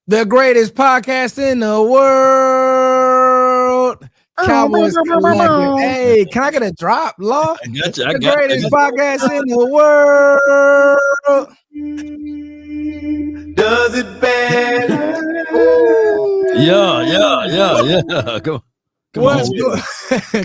The greatest podcast in the world. Cowboys Collective. Hey, can I get a drop, Law? I got you. The greatest podcast in the world. Does it bad? Yeah.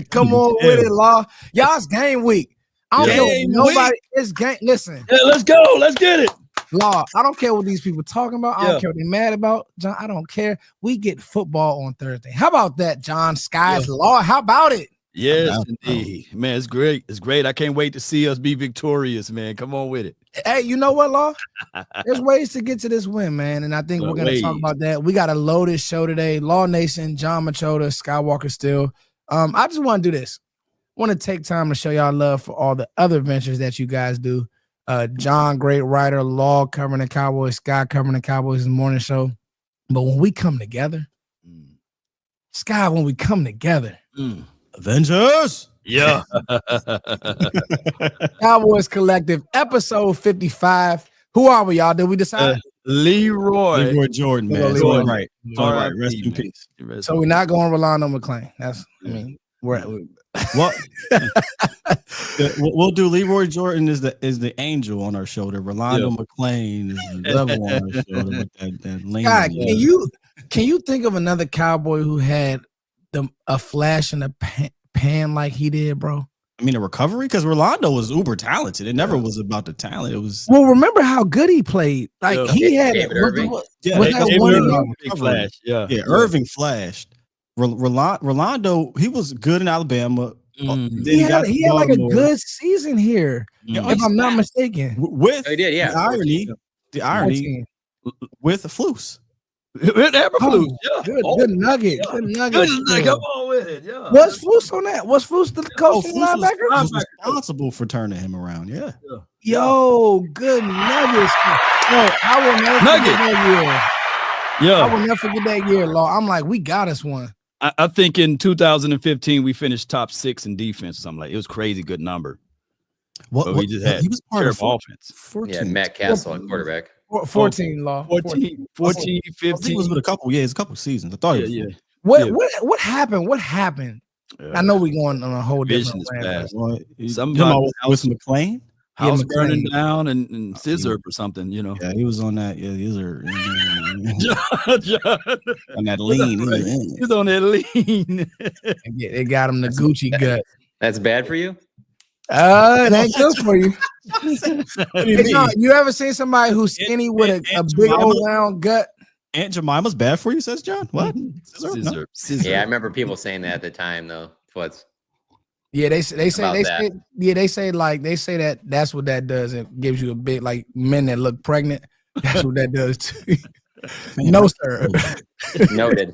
Come on with it, Law. Y'all, it's game week. I don't care what nobody. It's game. Listen. Yeah, let's go. Let's get it. Law, I don't care what these people talking about. I don't care what they're mad about. John, I don't care. We get football on Thursday. How about that, John? Sky's Law. How about it? Yes, indeed. Man, it's great. It's great. I can't wait to see us be victorious, man. Come on with it. Hey, you know what, Law? There's ways to get to this win, man. And I think we're going to talk about that. We got a loaded show today. Law Nation, John Machota, Skywalker Steele. I just want to do this. I want to take time to show y'all love for all the other ventures that you guys do. John, great writer, Law covering the Cowboys, Sky covering the Cowboys in the morning show. But when we come together, Sky, when we come together, Avengers. Yeah. Cowboys Collective, episode 55. Who are we, y'all? Did we decide? Leroy Jordan, man. It's all right. All right. Rest in peace. So we're not going Rolando McClain. That's, we're well, we'll do Leroy Jordan is the angel on our shoulder. Rolando McClain is the devil on our shoulder with that lean. God, can you think of another Cowboy who had a flash in the pan like he did, bro? I mean, a recovery, because Rolando was uber talented. It never was about the talent. It was remember how good he played. Like he had Irving. Flash. Irving flashed. Rolando, he was good in Alabama. He had like a good season here, if I'm not mistaken. With the irony with Flus. Good nugget. Good nugget. Come on with it. Yeah. What's Flus on that? What's Flus the coach linebacker? Was responsible for turning him around. Yeah. Yo, good nuggets. I will never forget that year. I will never forget that year, Law. I'm like, we got us one. I think in 2015 we finished top 6 in defense or something like. It was crazy good number. But we just had he was part of offense. 14. Yeah, Matt Castle at quarterback. 14, Law. 14, 15. I think it was with a couple seasons. I thought it was. What happened? What happened? I know we're going on a whole different plan. Somebody with McClain. House burning down and scissor or something, Yeah, he was on that. Yeah, these are on that lean. He's on that lean. They got him the Gucci gut. That's bad for you? It ain't good for you. You ever seen somebody who's skinny with a big old round gut? Aunt Jemima's bad for you, says John. What? Scissor. Yeah, I remember people saying that at the time, though. They say that that's what that does. It gives you a big, like men that look pregnant. That's what that does too. No, sir. Noted.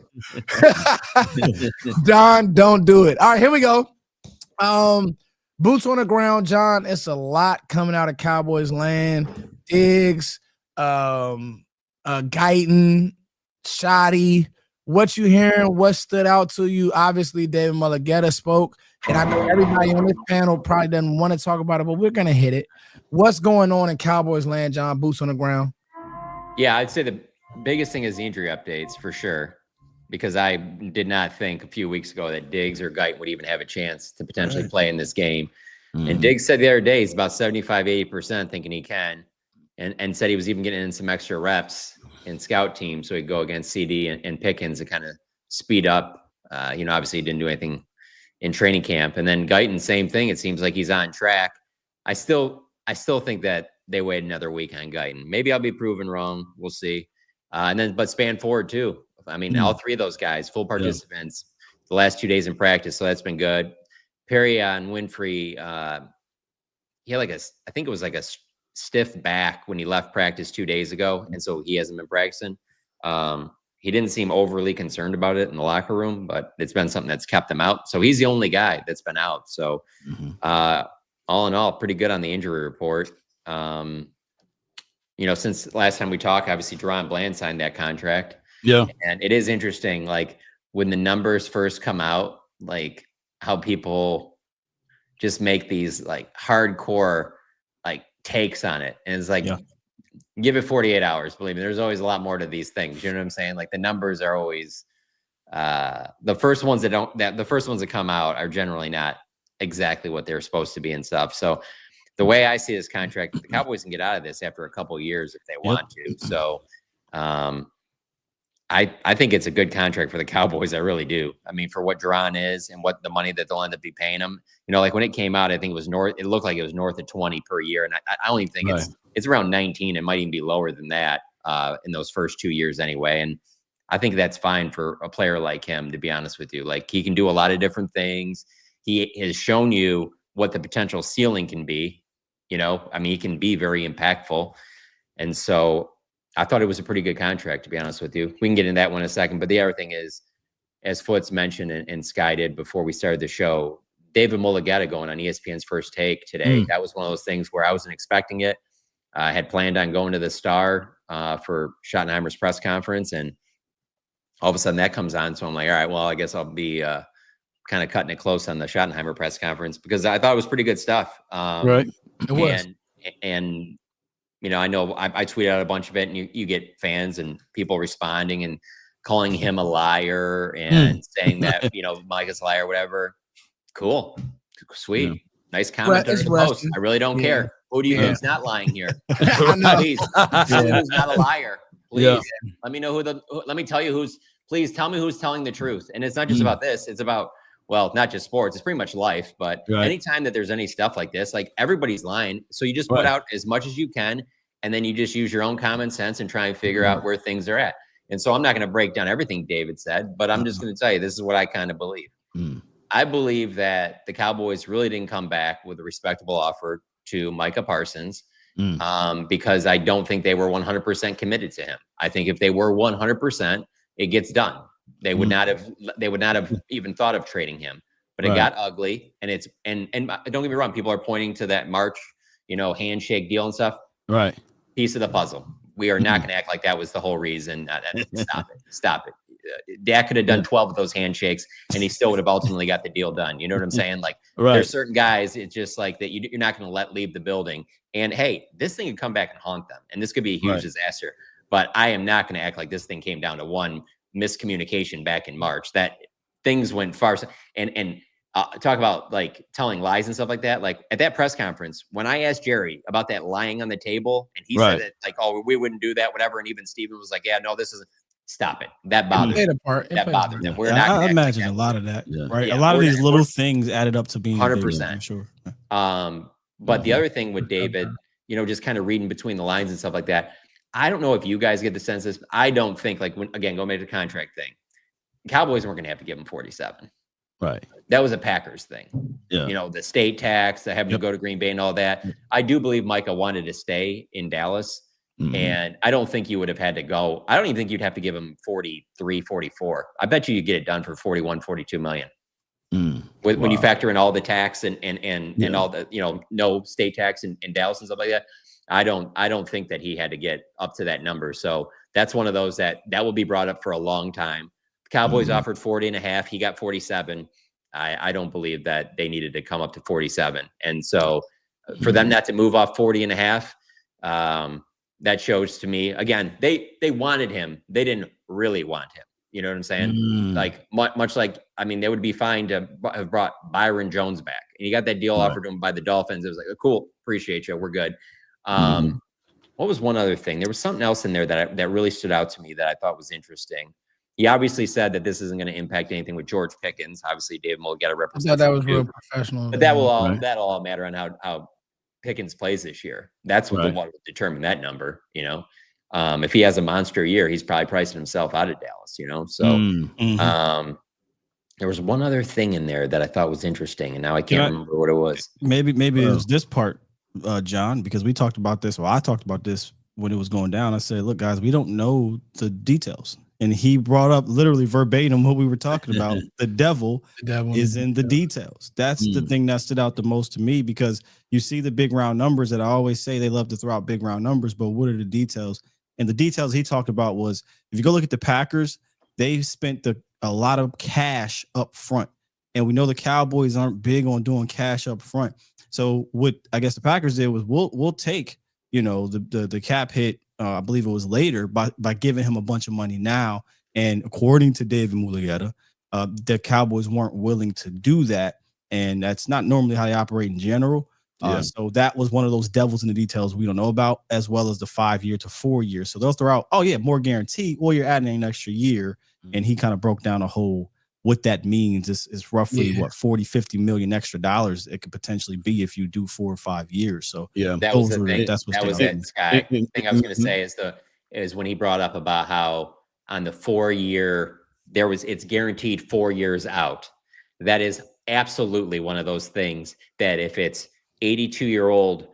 John, don't do it. All right, here we go. Boots on the ground, John. It's a lot coming out of Cowboys land. Diggs, Guyton, Shoddy. What you hearing? What stood out to you? Obviously, David Mulugheta spoke. And I know everybody on this panel probably doesn't want to talk about it, but we're going to hit it. What's going on in Cowboys land, John? Boots on the ground. Yeah, I'd say the biggest thing is the injury updates for sure, because I did not think a few weeks ago that Diggs or Guyton would even have a chance to potentially play in this game. And Diggs said the other day he's about 75, 80% thinking he can, and said he was even getting in some extra reps in scout team so he'd go against CD and Pickens to kind of speed up. Obviously he didn't do anything in training camp. And then Guyton, same thing. It seems like he's on track. I still think that they wait another week on Guyton. Maybe I'll be proven wrong. We'll see. But span forward too. I mean, all three of those guys, full participants the last 2 days in practice. So that's been good. Perry and Winfrey, he had I think it was like a stiff back when he left practice 2 days ago. And so he hasn't been practicing. He didn't seem overly concerned about it in the locker room, but it's been something that's kept him out. So he's the only guy that's been out. So all in all, pretty good on the injury report. Since last time we talked, obviously Deron Bland signed that contract. Yeah. And it is interesting, when the numbers first come out, how people just make these hardcore takes on it. And it's give it 48 hours. Believe me, there's always a lot more to these things. You know what I'm saying? Like the numbers are always the first ones that come out are generally not exactly what they're supposed to be and stuff. So the way I see this contract, the Cowboys can get out of this after a couple of years if they want to. So I think it's a good contract for the Cowboys. I really do. I mean, for what Duran is and what the money that they'll end up be paying him, you know, like when it came out, I think it looked like it was north of 20 per year. And I don't even think it's around 19. It might even be lower than that in those first 2 years anyway. And I think that's fine for a player like him, to be honest with you. Like he can do a lot of different things. He has shown you what the potential ceiling can be. You know, I mean, he can be very impactful. And so I thought it was a pretty good contract, to be honest with you. We can get into that one in a second. But the other thing is, as Foots mentioned and Sky did before we started the show, David Mulugheta going on ESPN's First Take today. That was one of those things where I wasn't expecting it. I had planned on going to the Star for Schottenheimer's press conference. And all of a sudden that comes on. So I'm like, all right, well, I guess I'll be kind of cutting it close on the Schottenheimer press conference because I thought it was pretty good stuff. Right. It was. And you know, I know I tweeted out a bunch of it, and you get fans and people responding and calling him a liar and saying that, you know, Micah's a liar or whatever. Cool. Sweet. Yeah. Nice comment on the post. I really don't care. Who do you think's not lying here? Please. Who's not a liar? Please. Let me know let me tell you please tell me who's telling the truth. And it's not just about this. It's about, well, not just sports. It's pretty much life. But anytime that there's any stuff like this, like everybody's lying. So you just put out as much as you can. And then you just use your own common sense and try and figure out where things are at. And so I'm not going to break down everything David said, but I'm just going to tell you, this is what I kind of believe. I believe that the Cowboys really didn't come back with a respectable offer to Micah Parsons because I don't think they were 100% committed to him. I think if they were 100%, it gets done. They would not have even thought of trading him, but it got ugly. And and don't get me wrong. People are pointing to that March, you know, handshake deal and stuff. Right. Piece of the puzzle. We are not going to act like that was the whole reason. Stop it. Dak could have done 12 of those handshakes and he still would have ultimately got the deal done. You know what I'm saying? Like there's certain guys, it's just like that you're not going to let leave the building. And hey, this thing could come back and haunt them. And this could be a huge disaster. But I am not going to act like this thing came down to one miscommunication back in March. That things went far. And talk about like telling lies and stuff like that. Like at that press conference, when I asked Jerry about that lying on the table, and he said that like, oh, we wouldn't do that, whatever. And even Steven was like, yeah, no, this isn't. Stop it. That bothered me. That bothered them. We're not. I imagine a lot of that. Right. A lot of these little things added up to being 100%. Sure. But the other thing with David, you know, just kind of reading between the lines and stuff like that. I don't know if you guys get the sense this. I don't think like when again going back to the contract thing, Cowboys weren't going to have to give him 47. Right. That was a Packers thing. Yeah. You know, the state tax, the having to go to Green Bay and all that. I do believe Micah wanted to stay in Dallas. And I don't think you would have had to go. I don't even think you'd have to give him 43, 44. I bet you get it done for 41, 42 million. When you factor in all the tax and all the, you know, no state tax in Dallas and stuff like that. I don't think that he had to get up to that number. So that's one of those that will be brought up for a long time. Cowboys offered 40 and a half. He got 47. I don't believe that they needed to come up to 47. And so for them not to move off 40 and a half, that shows to me, again, they wanted him. They didn't really want him. You know what I'm saying? Like much like, I mean, they would be fine to have brought Byron Jones back. And you got that deal offered to him by the Dolphins. It was like, oh, cool. Appreciate you. We're good. What was one other thing? There was something else in there that really stood out to me that I thought was interesting. He obviously said that this isn't going to impact anything with George Pickens. Obviously, David Mulugheta represents. That was real professional. But that'll all matter on how Pickens plays this year. That's what will determine that number. You know, if he has a monster year, he's probably pricing himself out of Dallas. You know, so there was one other thing in there that I thought was interesting, and now I can't remember what it was. Maybe it was this part, John, because we talked about this. Well, I talked about this when it was going down. I said, look, guys, we don't know the details. And he brought up literally verbatim what we were talking about. The devil is in the details. That's the thing that stood out the most to me, because you see the big round numbers that I always say they love to throw out big round numbers, but what are the details? And the details he talked about was, if you go look at the Packers, they spent a lot of cash up front. And we know the Cowboys aren't big on doing cash up front. So what I guess the Packers did was we'll take, you know, the cap hit I believe it was later, by giving him a bunch of money now. And according to David Mulugheta, the Cowboys weren't willing to do that. And that's not normally how they operate in general. So that was one of those devils in the details we don't know about, as well as the 5 year to 4 years. So they'll throw out, oh yeah, more guarantee. Well, you're adding an extra year. And he kind of broke down a whole, what that means is roughly what 40-50 million extra dollars it could potentially be if you do 4 or 5 years. So that was the thing. That was it, Sky. The thing I was going to say is when he brought up about how on the 4 year it's guaranteed 4 years out. That is absolutely one of those things that if it's 82-year-old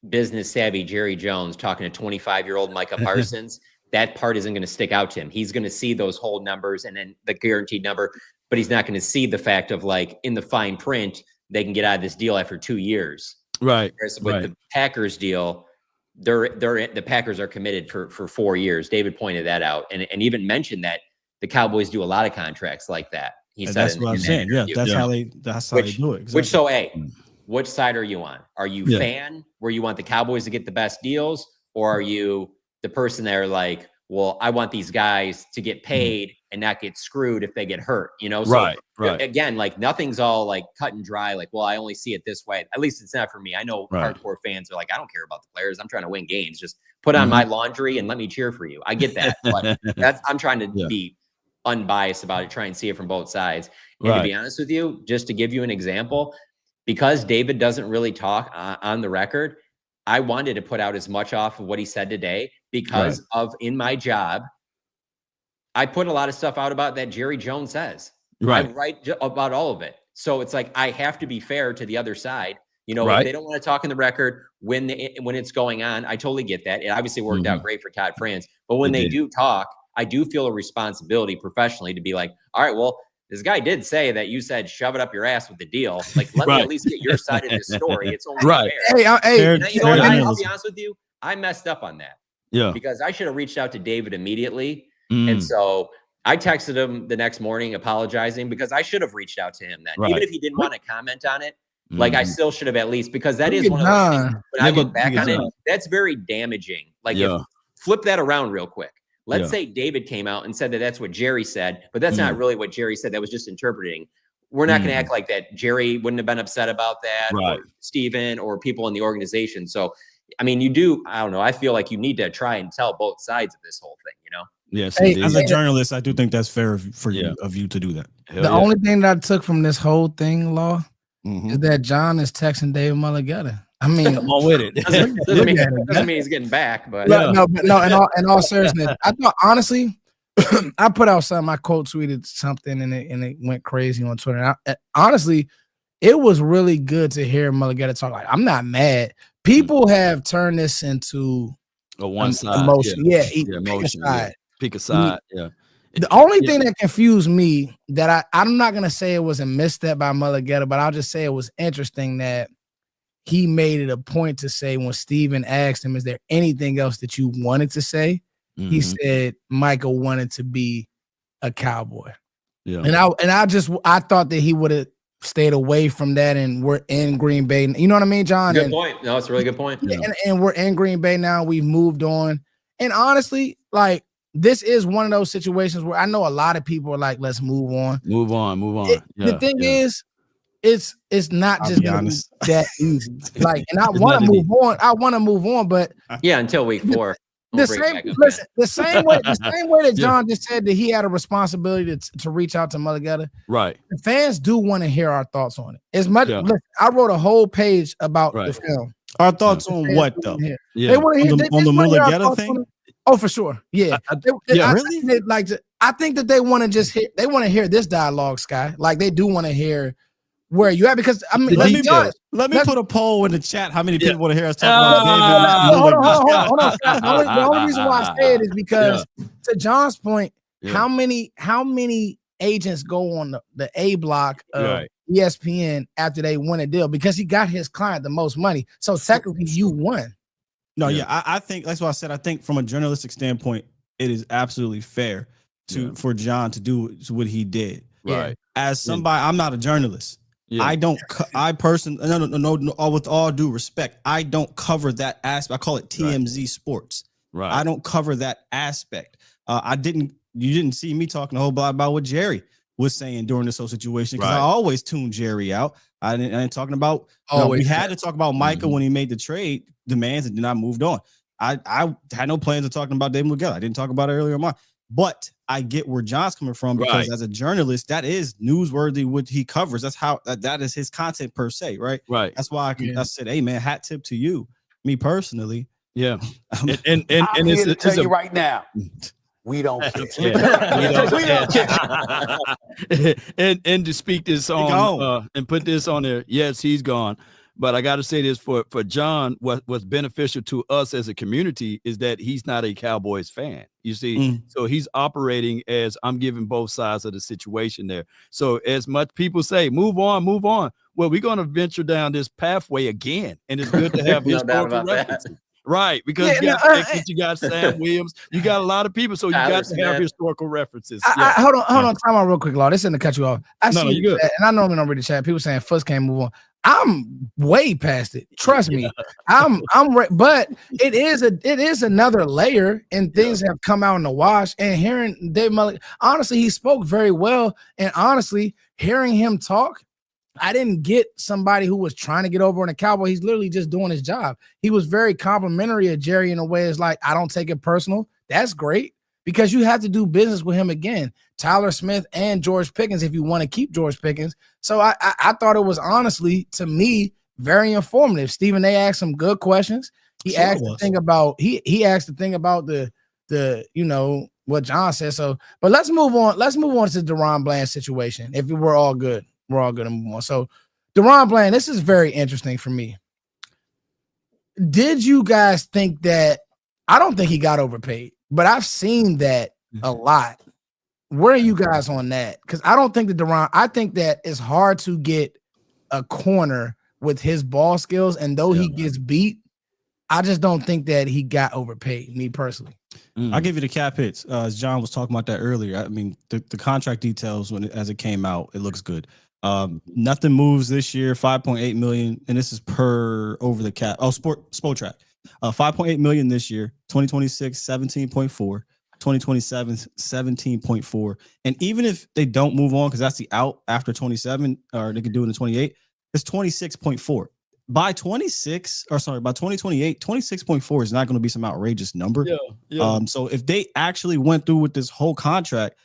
business savvy Jerry Jones talking to 25-year-old Micah Parsons, that part isn't going to stick out to him. He's going to see those whole numbers and then the guaranteed number, but he's not going to see the fact of like in the fine print, they can get out of this deal after 2 years. Right. Whereas with the Packers deal, the Packers are committed for 4 years. David pointed that out and even mentioned that the Cowboys do a lot of contracts like that. He said that's what I'm saying. Yeah, that's how they do it. Exactly. Which side are you on? Are you fan where you want the Cowboys to get the best deals, or are you the person that are like, well, I want these guys to get paid and not get screwed if they get hurt, you know? So right. Again, like nothing's all like cut and dry. Like, well, I only see it this way. At least it's not for me. I know hardcore fans are like, I don't care about the players. I'm trying to win games. Just put on my laundry and let me cheer for you. I get that. But I'm trying to be unbiased about it, try and see it from both sides. And to be honest with you, just to give you an example, because David doesn't really talk on the record, I wanted to put out as much off of what he said today because of in my job, I put a lot of stuff out about that Jerry Jones says. I write about all of it. So it's like, I have to be fair to the other side. You know, if they don't want to talk in the record when it's going on, I totally get that. It obviously worked out great for Todd France, but when they do talk, I do feel a responsibility professionally to be like, all right, well, this guy did say that you said shove it up your ass with the deal. Like, let me at least get your side of the story. It's only fair. I'll be honest with you. I messed up on that. Yeah. Because I should have reached out to David immediately. And so I texted him the next morning apologizing because I should have reached out to him then. Even if he didn't want to comment on it, like I still should have at least, because that is one of those things. When I look back on it, that's very damaging. Like flip that around real quick. Let's say David came out and said that that's what Jerry said, but that's not really what Jerry said. That was just interpreting. We're not going to act like that. Jerry wouldn't have been upset about that, or Steven, or people in the organization. So, I mean, I don't know. I feel like you need to try and tell both sides of this whole thing, you know? Yes. As a journalist, I do think that's fair for you to do that. The only thing that I took from this whole thing, Law, is that John is texting David Mulugheta. I mean, come on with it. Doesn't mean he's getting back, but no. In all seriousness, I thought honestly, I put out something. I quote tweeted something, and it went crazy on Twitter. And honestly, it was really good to hear Mulugheta talk. Like, I'm not mad. People have turned this into a one side emotion. Emotion. Pick a side. The only thing that confused me that I'm not gonna say it was a misstep by Mulugheta, but I'll just say it was interesting that he made it a point to say when Steven asked him, is there anything else that you wanted to say? He said Michael wanted to be a Cowboy. Yeah. And I thought that he would have stayed away from that, and we're in Green Bay. You know what I mean, John? Good point. No, it's a really good point. And we're in Green Bay now. We've moved on. And honestly, like, this is one of those situations where I know a lot of people are like, let's move on. Move on. The thing is, it's not just that easy. Like, and I want to move on. I want to move on, but until week 4. The same way that John just said that he had a responsibility to reach out to Mulugheta. Right. The fans do want to hear our thoughts on it. As much, listen, I wrote a whole page about the film. Our thoughts on what though? They want to hear on the Mulugheta thing. Oh, for sure. Yeah. Really? I think that they want to just hear. They want to hear this dialogue, Sky. Like, they do want to hear where you at, because I mean, let me put a poll in the chat. How many people want to hear us talk about David? Hold on. The only reason why I say it is because, to John's point, how many agents go on the A block of ESPN after they win a deal because he got his client the most money? So technically, you won. No, I think that's why I said I think from a journalistic standpoint, it is absolutely fair for John to do what he did. Right. As somebody, I'm not a journalist. I don't. I personally, no. With all due respect, I don't cover that aspect. I call it TMZ Sports. Right. I don't cover that aspect. You didn't see me talking a whole lot about what Jerry was saying during this whole situation because I always tune Jerry out. I ain't talking about. We had to talk about Micah when he made the trade demands, and then I moved on. I had no plans of talking about David Mulugheta. I didn't talk about it earlier on. But I get where John's coming from because as a journalist, that is newsworthy what he covers. That's how that is his content per se, right? Right. That's why I said, hey man, hat tip to you. Me personally. Yeah. and here to tell you right now. We don't care. And to speak this on and put this on there, yes, he's gone. But I got to say this for John, what's beneficial to us as a community is that he's not a Cowboys fan. You see, so he's operating as I'm giving both sides of the situation there. So as much people say, move on. Well, we're going to venture down this pathway again. And it's good to have historical references. Right, because you got Sam Williams, you got a lot of people, so you got to have historical references. Hold on, time out real quick, Law. This isn't to cut you off. You good. And I normally don't read the chat. People saying Foots can't move on. I'm way past it. Trust me. But it is another layer, and things have come out in the wash. And hearing David Mulugheta, honestly, he spoke very well. And honestly, hearing him talk, I didn't get somebody who was trying to get over on a Cowboy. He's literally just doing his job. He was very complimentary of Jerry in a way. It's like, I don't take it personal. That's great because you have to do business with him again. Tyler Smith and George Pickens, if you want to keep George Pickens. So I thought it was honestly, to me, very informative. Stephen A asked some good questions. He asked the thing about he asked the thing about the what John said. So, but let's move on. Let's move on to the DaRon Bland situation. If we're all good. We're all going to move on. So, DaRon Bland, this is very interesting for me. Did you guys think that? I don't think he got overpaid, but I've seen that a lot. Where are you guys on that? Because I don't think that DaRon. I think that it's hard to get a corner with his ball skills, and though he gets beat, I just don't think that he got overpaid. Me personally. I'll give you the cap hits. As John was talking about that earlier. I mean, the contract details as it came out, it looks good. Nothing moves this year, 5.8 million, and this is per over the cap. Spotrac. 5.8 million this year, 2026, 17.4, 2027, 17.4. And even if they don't move on, because that's the out after 27, or they could do it in 28, it's 26.4. By 2028, 26.4 is not going to be some outrageous number. So if they actually went through with this whole contract,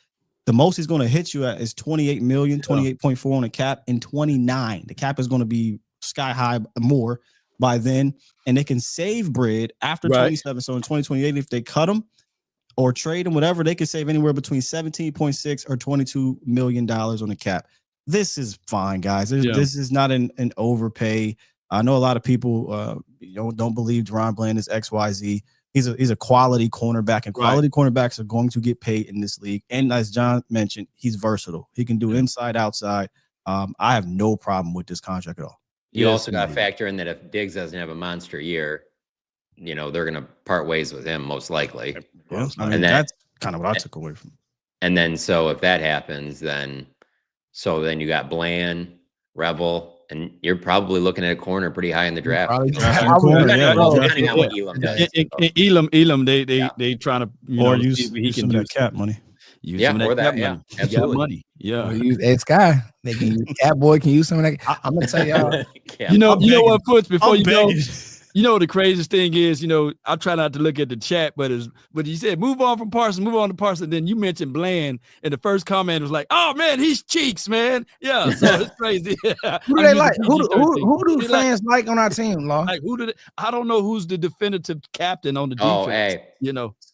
the most he's going to hit you at is 28 million, 28.4 on the cap, and 29. The cap is going to be sky high more by then, and they can save bread after 27. So in 2028, if they cut him or trade him, whatever, they can save anywhere between 17.6 or $22 million on the cap. This is fine, guys. This is not an overpay. I know a lot of people don't believe DaRon Bland is XYZ. He's a quality cornerback, and quality cornerbacks are going to get paid in this league. And as John mentioned, he's versatile. He can do inside, outside. I have no problem with this contract at all. You also got to factor in that if Diggs doesn't have a monster year, they're going to part ways with him most likely. Yeah, I mean, that's kind of what I took away from him. And then so if that happens, then you got Bland, Revel, and you're probably looking at a corner pretty high in the draft. Depending on what Elam does. Elam, they trying to use some of that cap money. Use some of that cap money. Absolutely. Money. Yeah. Hey, Sky, they can use Catboy can use some of that. I'm gonna tell y'all. You know what, Foots, before you go. The craziest thing is, I try not to look at the chat, but you said move on from Parsons, move on to Parsons. Then you mentioned Bland, and the first comment was like, "Oh man, he's cheeks, man." Yeah, so it's crazy. Who they like? Who do fans like on our team, Law? Like I don't know who's the definitive captain on the defense.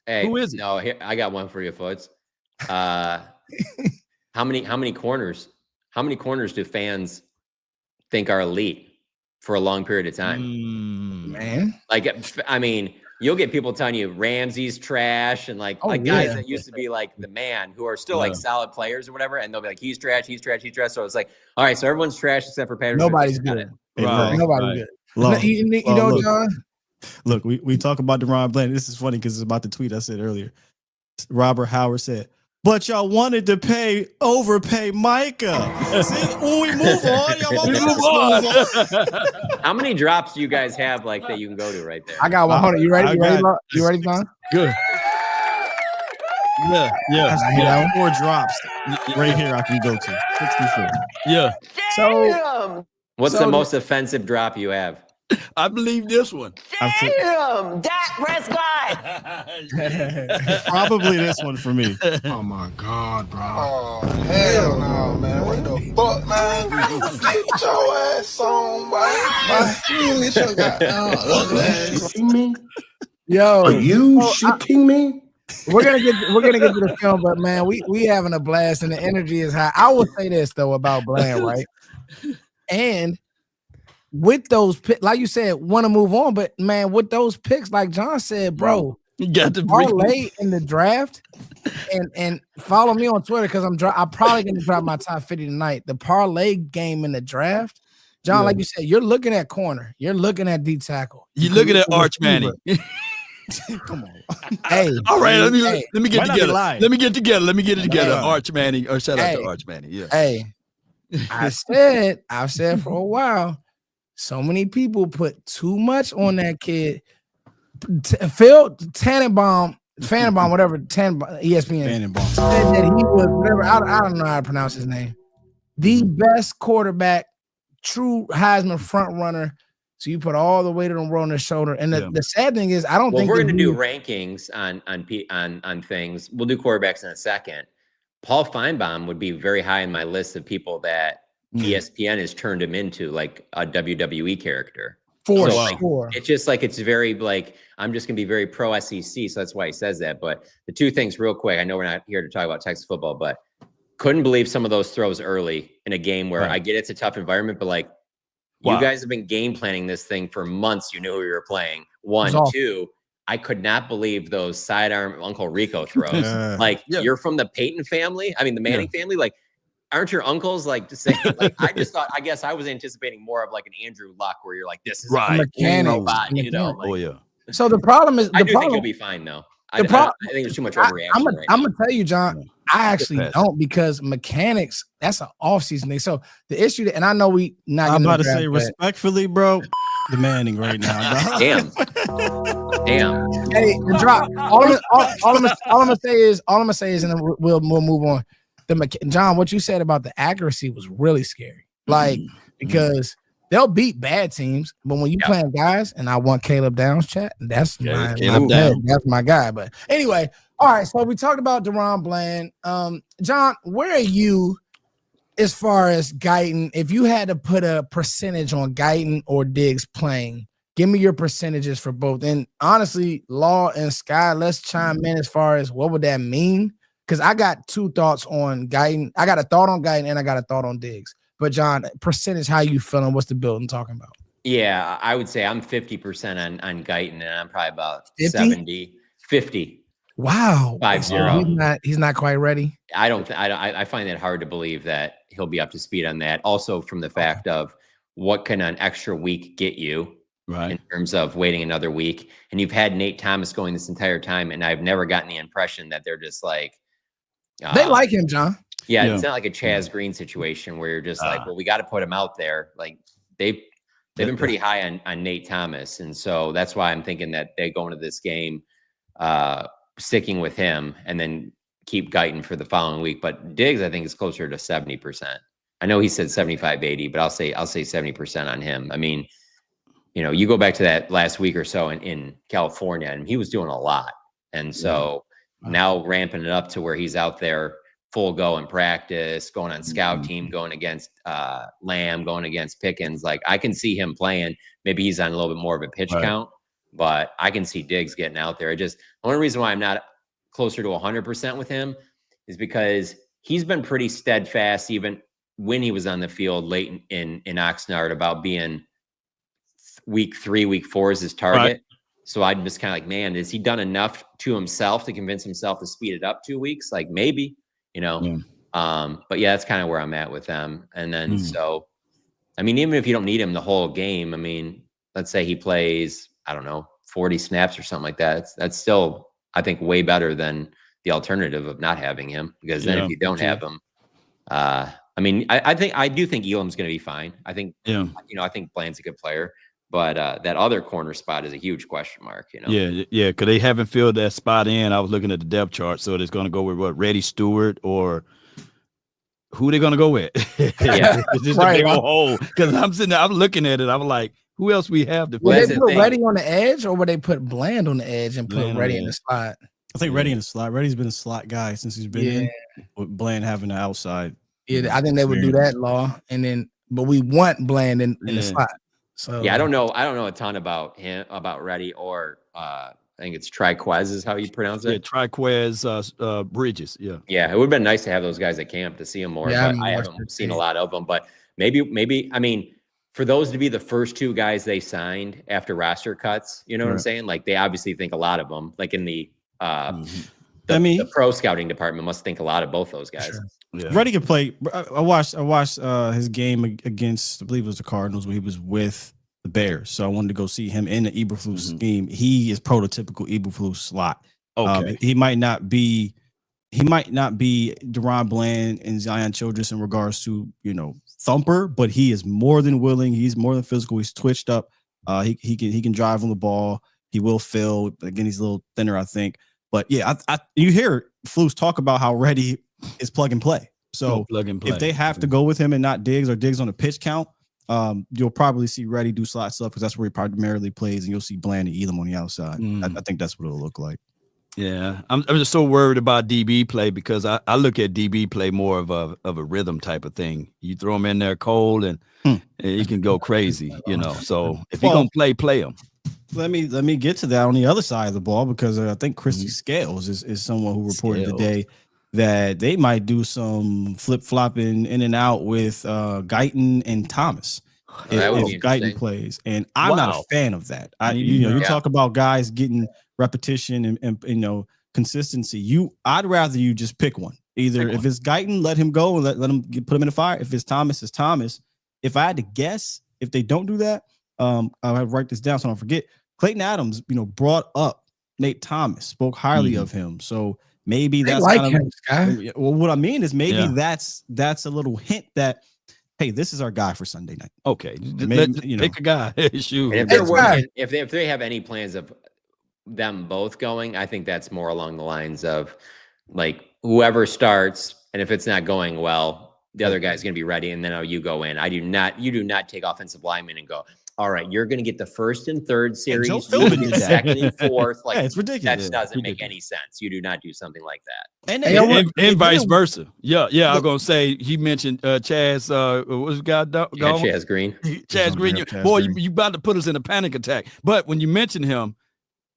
Who is it? No, here, I got one for you, Foots. How many corners do fans think are elite for a long period of time? Man, I mean, you'll get people telling you Ramsey's trash and guys that used to be like the man who are still like solid players or whatever, and they'll be like, he's trash. So it's like, all right, so everyone's trash except for Patterson. Nobody's good. Nobody's good. You know, John. Look, we talk about DaRon Bland. This is funny because it's about the tweet I said earlier. Robert Howard said, "But y'all wanted to overpay Micah." See, when we move on, y'all want to move on. How many drops do you guys have like that you can go to right there? I got 100. You ready? You ready, John? Good. Yeah. 4 drops right here I can go to. 64. Yeah. So what's the most offensive drop you have? I believe this one. Damn, Dak Prescott. Probably this one for me. Oh my God, bro. Oh, hell no, man. What the fuck, man? Get your ass on, boy. Get your goddamn ugly ass. Me? Yo, are you shitting me? We're gonna get to the film, but man, we having a blast and the energy is high. I will say this though about Bland, right? And with those picks, like you said, want to move on, but man, with those picks, like John said, bro, you got to parlay in the draft, and follow me on Twitter because I'm probably gonna drop my top 50 tonight. The parlay game in the draft, John, like you said, you're looking at corner, you're looking at D tackle, you're looking at Arch Manning. Come on. Hey, all right, let me get together. Let me get it together. Hey. Arch Manning, or shout out to Arch Manning. Yeah. Hey, I've said for a while. So many people put too much on that kid. Phil Tannenbaum, whatever, ESPN said that he was whatever. I don't know how to pronounce his name. The best quarterback, true Heisman front runner. So you put all the weight of the world on his shoulder. And the sad thing is, I don't think we're going to do rankings on things. We'll do quarterbacks in a second. Paul Feinbaum would be very high in my list of people that ESPN has turned him into, like a WWE character. It's just like, it's very like, I'm just gonna be very pro SEC, so that's why he says that. But the two things real quick, I know we're not here to talk about Texas football, but couldn't believe some of those throws early in a game where I get it's a tough environment, but like you guys have been game planning this thing for months. You knew who you were playing. 1, 2, I could not believe those sidearm Uncle Rico throws. You're from the Peyton family. I mean, the Manning family, like, aren't your uncles like to say, like, I guess I was anticipating more of like an Andrew Luck where you're like, this is a robot, you know? Like, so the problem is, I think you'll be fine though. I think there's too much overreaction. I'm gonna tell you, John, I actually don't, because mechanics, that's an off-season thing. So the issue and I know we not. I'm about to say respectfully, bro, the Manning right now. Damn. Hey, the drop. All I'm gonna say is, and then we'll move on. John, what you said about the accuracy was really scary. Like, because they'll beat bad teams, but when you playing guys, and I want Caleb Downs, chat, that's that's my guy. But anyway, all right. So we talked about Deron Bland. John, where are you as far as Guyton? If you had to put a percentage on Guyton or Diggs playing, give me your percentages for both. And honestly, Law and Sky, let's chime in as far as what would that mean. Because I got two thoughts on Guyton. I got a thought on Guyton and I got a thought on Diggs. But John, percentage, how you feeling? What's the building talking about? Yeah, I would say I'm 50% on Guyton, and I'm probably about 50. Wow. 5-0. He's not quite ready. I find it hard to believe that he'll be up to speed on that. Also, from the fact of what can an extra week get you, in terms of waiting another week. And you've had Nate Thomas going this entire time, and I've never gotten the impression that they're just like, they like him, John. Yeah, it's not like a Chaz Green situation where you're just like, well, we got to put him out there. Like they've been pretty high on Nate Thomas, and so that's why I'm thinking that they go into this game sticking with him and then keep Guyton for the following week. But Diggs, I think, is closer to 70%. I know he said 75-80, but I'll say 70% on him. I mean, you know, you go back to that last week or so in California, and he was doing a lot, and so. Now ramping it up to where he's out there full go in practice, going on scout team, going against Lamb, going against Pickens. Like, I can see him playing. Maybe he's on a little bit more of a pitch count, but I can see Diggs getting out there. The only reason why I'm not closer to 100% with him is because he's been pretty steadfast, even when he was on the field late in Oxnard, about being week 3, week 4 is his target. So I'm just kind of like, man, has he done enough to himself to convince himself to speed it up 2 weeks? Like, maybe, you know. But yeah, that's kind of where I'm at with them. And then so, I mean, even if you don't need him the whole game, I mean, let's say he plays, I don't know, 40 snaps or something like that. That's still, I think, way better than the alternative of not having him. Because then if you don't have him, I mean, I do think Elam's going to be fine. I think, I think Bland's a good player, but that other corner spot is a huge question mark. Yeah, because they haven't filled that spot in. I was looking at the depth chart, so it's going to go with what, Reddy Stewart or who they going to go with? Yeah, it's just a big old hole. Because I'm sitting there, I'm looking at it, I'm like, who else we have? Would they put Reddy on the edge, or would they put Bland on the edge and put Reddy in the slot? I think Reddy in the slot. Reddy's been a slot guy since he's been in, with Bland having the outside. Yeah, I think they would do that, Law, but we want Bland in the slot. So I don't know a ton about him, about Reddy, or I think it's Triquez is how you pronounce it. Yeah, Triquez Bridges. Yeah, it would have been nice to have those guys at camp to see them more. Yeah, but I haven't seen a lot of them. But maybe I mean, for those to be the first two guys they signed after roster cuts, you know what I'm saying? Like, they obviously think a lot of them. Like in the the pro scouting department must think a lot of both those guys. Sure. Yeah. Reddy can play. I watched his game against, I believe it was the Cardinals, where he was with the Bears. So I wanted to go see him in the Eberflus scheme. He is prototypical Eberflus slot. Okay, he might not be Deron Bland and Zion Childress in regards to thumper, but he is more than willing. He's more than physical. He's twitched up. He can drive on the ball. He will fill. Again, he's a little thinner, I think. But yeah, you hear Flus talk about how Reddy is plug and play. So if they have to go with him and not Diggs, or Diggs on a pitch count, you'll probably see Reddy do slot stuff, because that's where he primarily plays, and you'll see Bland and Elam on the outside. I think that's what it'll look like. Yeah, I'm just so worried about DB play, because I look at DB play more of a rhythm type of thing. You throw him in there cold, and he can go crazy, So if you're gonna play him. Let me get to that on the other side of the ball, because I think Christy Scales is someone who reported today that they might do some flip-flopping in and out with Guyton and Thomas if Guyton plays. And I'm not a fan of that. You talk about guys getting repetition and consistency. I'd rather you just pick one. Either if it's Guyton, let him go and let him put him in the fire. If it's Thomas, it's Thomas. If I had to guess, if they don't do that, I'll write this down so I don't forget. Clayton Adams, brought up Nate Thomas, spoke highly of him. So maybe that's well, what I mean is maybe that's a little hint that, hey, this is our guy for Sunday night. Okay, maybe, pick a guy. Shoot. If they have any plans of them both going, I think that's more along the lines of, like, whoever starts, and if it's not going well, the other guy's going to be ready, and then you go in. You do not take offensive linemen and go, all right, you're going to get the first and third series, the second and fourth. Like, it's ridiculous. That doesn't make any sense. You do not do something like that. And vice versa. Yeah. I was going to say, he mentioned Chaz, what was the guy? Chaz Green. Chaz Green. You about to put us in a panic attack. But when you mention him,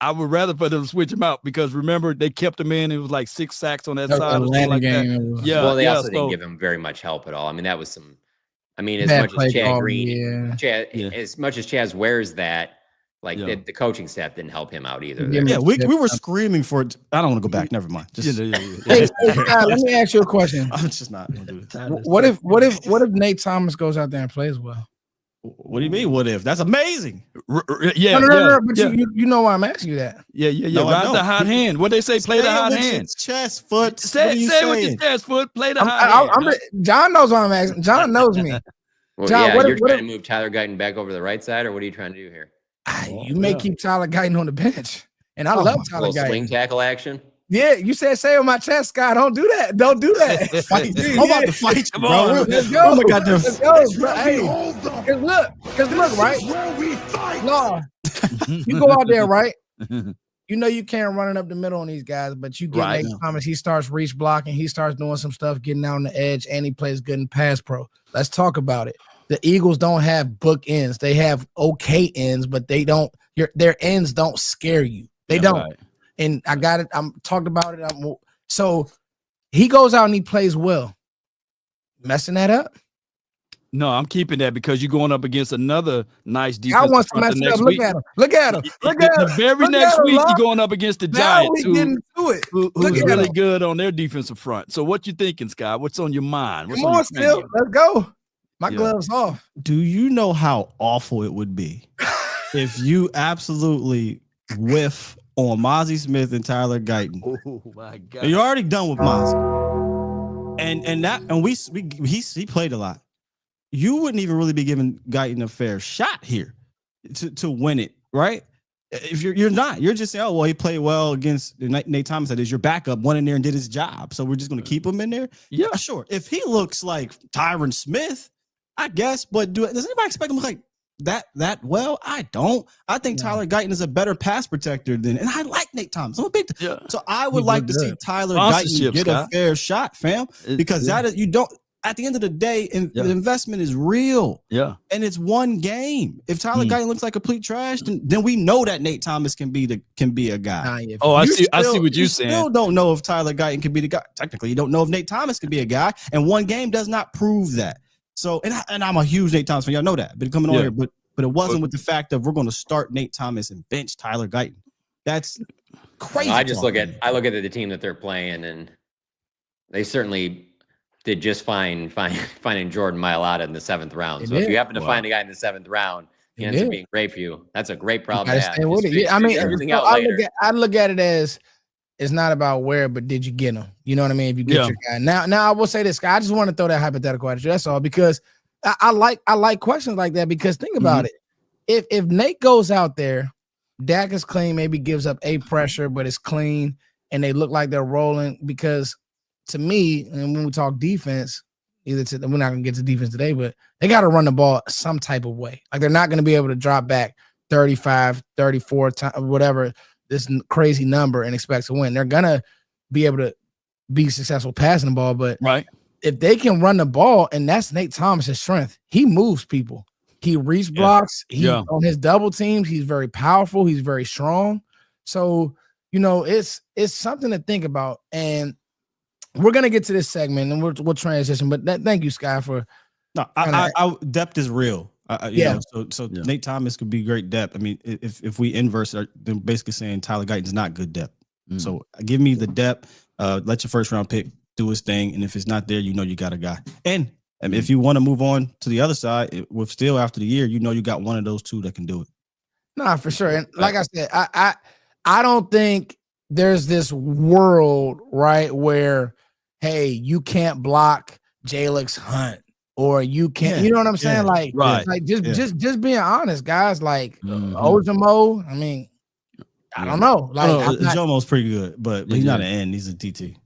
I would rather for them to switch him out, because remember, they kept him in. It was like 6 sacks on that side. Atlanta game. Yeah. Well, they also didn't give him very much help at all. I mean, that was some. I mean, as much as Chad Green, as much as Chaz wears that, like the coaching staff didn't help him out either. Yeah, we were screaming for it. I don't want to go back. Never mind. Just, Hey, let me ask you a question. I'm just not going to do it. What if Nate Thomas goes out there and plays well? What do you mean? What if? That's amazing. Yeah, no, but you know why I'm asking you that. Yeah. No, ride the hot hand. What they say? Play the hot hand. Chest, foot. Say with your chest, foot. Play the hot hand. John knows why I'm asking. John knows me. Well, John, you're trying to move Tyler Guyton back over to the right side, or what are you trying to do here? You may keep Tyler Guyton on the bench, and I love Tyler Guyton. Swing tackle action. Yeah, you said say on my chest, Scott. Don't do that. Don't do that. I'm about to fight you, bro. Let's go. Oh my God, let's go, bro. Hey, because look, right? No, you go out there, right? You can't run it up the middle on these guys, but you get Nate Thomas. He starts reach blocking. He starts doing some stuff, getting out on the edge, and he plays good in pass pro. Let's talk about it. The Eagles don't have book ends. They have okay ends, but they don't. Their ends don't scare you. They don't. Right. And I got it. I'm talked about it. So he goes out and he plays well. Messing that up? No, I'm keeping that, because you're going up against another nice defense. I want to mess it up. Look at him. The very next week, you're going up against the Giants, who's really good on their defensive front. So what you thinking, Scott? What's on your mind? Come on, Still. Let's go. My gloves off. Do you know how awful it would be if you absolutely whiff on Mozzie Smith and Tyler Guyton? Oh my God! You're already done with Mozzie. He played a lot. You wouldn't even really be giving Guyton a fair shot here to win it, right? If you're not, you're just saying, oh well, he played well against Nate Thomas. That is your backup, went in there and did his job. So we're just going to keep him in there. Yeah, sure. If he looks like Tyron Smith, I guess. But does anybody expect him to look like that well? I don't. I think Tyler Guyton is a better pass protector and I like Nate Thomas. I'm a big so I would like to see Tyler Guyton get a fair shot, fam, because that is you don't. At the end of the day, the investment is real. Yeah. And it's one game. If Tyler Guyton looks like complete trash, then we know that Nate Thomas can be a guy. I see what you're saying. You still don't know if Tyler Guyton can be the guy. Technically, you don't know if Nate Thomas can be a guy. And one game does not prove that. So, and I'm a huge Nate Thomas fan. Y'all know that. Been coming on here, but it wasn't with the fact of we're going to start Nate Thomas and bench Tyler Guyton. That's crazy. I look at the team that they're playing, and they certainly did just fine finding Jordan Mailata in the 7th round. So if you happen to find a guy in the 7th round, he ends up being great for you. That's a great problem to have. I mean, I look at it as it's not about where, but did you get him? You know what I mean? If you get your guy. Now I will say this, guy. I just want to throw that hypothetical at you. That's all, because I like questions like that, because think about it. If Nate goes out there, Dak is clean, maybe gives up a pressure, but it's clean, and they look like they're rolling, because to me, and when we talk defense, we're not going to get to defense today, but they got to run the ball some type of way. Like, they're not going to be able to drop back 35, 34 times, whatever this crazy number, and expect to win. They're going to be able to be successful passing the ball, but if they can run the ball, and that's Nate Thomas's strength, he moves people. He reach blocks. On his double teams, he's very powerful. He's very strong. So, it's something to think about. And we're gonna get to this segment, and we'll transition. But thank you, Sky, for depth is real. So Nate Thomas could be great depth. I mean, if we inverse it, they're basically saying Tyler Guyton's not good depth. So give me the depth. Let your first round pick do his thing, and if it's not there, you got a guy. And I mean, if you want to move on to the other side, with still after the year, you got one of those two that can do it. Nah, for sure. And like I said, I don't think there's this world where, hey, you can't block Jalix Hunt, or you can't, you know what I'm saying? Just being honest, guys, like Ojimo, I mean, I don't know. Like, Jomo's pretty good, but he's not an end, he's a DT.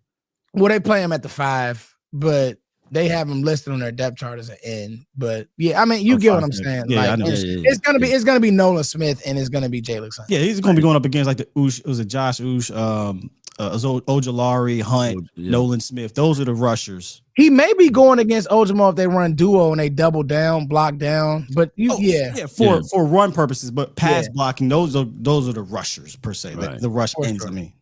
Well, they play him at the 5, but they have him listed on their depth chart as an end. But I mean, you get what I'm saying. Yeah, like, it's gonna be Nolan Smith, and it's gonna be Jalix Hunt. Yeah, he's gonna be going up against like the Oosh. Was it Josh Oosh? Ojolari, Hunt, Nolan Smith. Those are the rushers. He may be going against Ojimo if they run duo and they double down, block down. But for run purposes, but pass blocking, those are the rushers per se. The rush ends. I mean.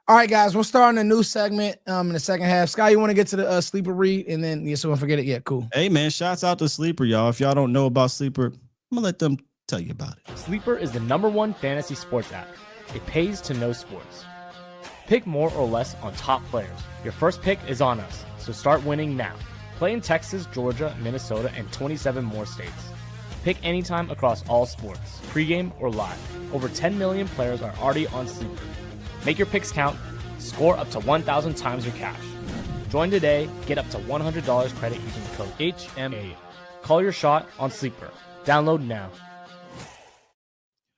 All right, guys, we're starting a new segment in the second half. Sky, you want to get to the sleeper read, and then so don't forget it. Yeah, cool. Hey man, shouts out to Sleeper, y'all. If y'all don't know about Sleeper, I'm gonna let them tell you about it. Sleeper is the #1 fantasy sports app. It pays to know sports. Pick more or less on top players. Your first pick is on us, so start winning now. Play in Texas, Georgia, Minnesota, and 27 more states. Pick anytime across all sports, pregame or live. Over 10 million players are already on Sleeper. Make your picks count. Score up to 1,000 times your cash. Join today. Get up to $100 credit using the code HMA. Call your shot on Sleeper. Download now.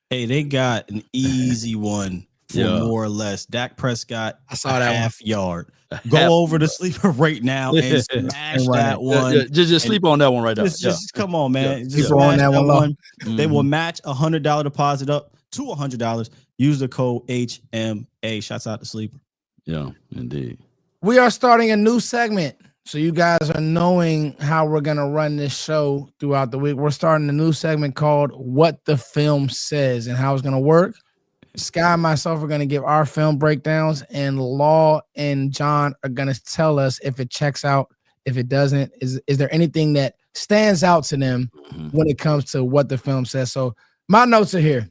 Hey, they got an easy one for more or less. Dak Prescott, I saw that half yard. Go over to Sleeper right now and smash that one. Just sleep on that one right now. Just come on, man. Just on that one. They will match $100 deposit up to $100. Use the code HMA. Shouts out to Sleeper. Yeah, indeed. We are starting a new segment, so you guys are knowing how we're going to run this show throughout the week. We're starting a new segment called What the Film Says, and how it's going to work. Sky and myself are going to give our film breakdowns, and Law and John are going to tell us if it checks out, if it doesn't. Is there anything that stands out to them when it comes to what the film says? So my notes are here.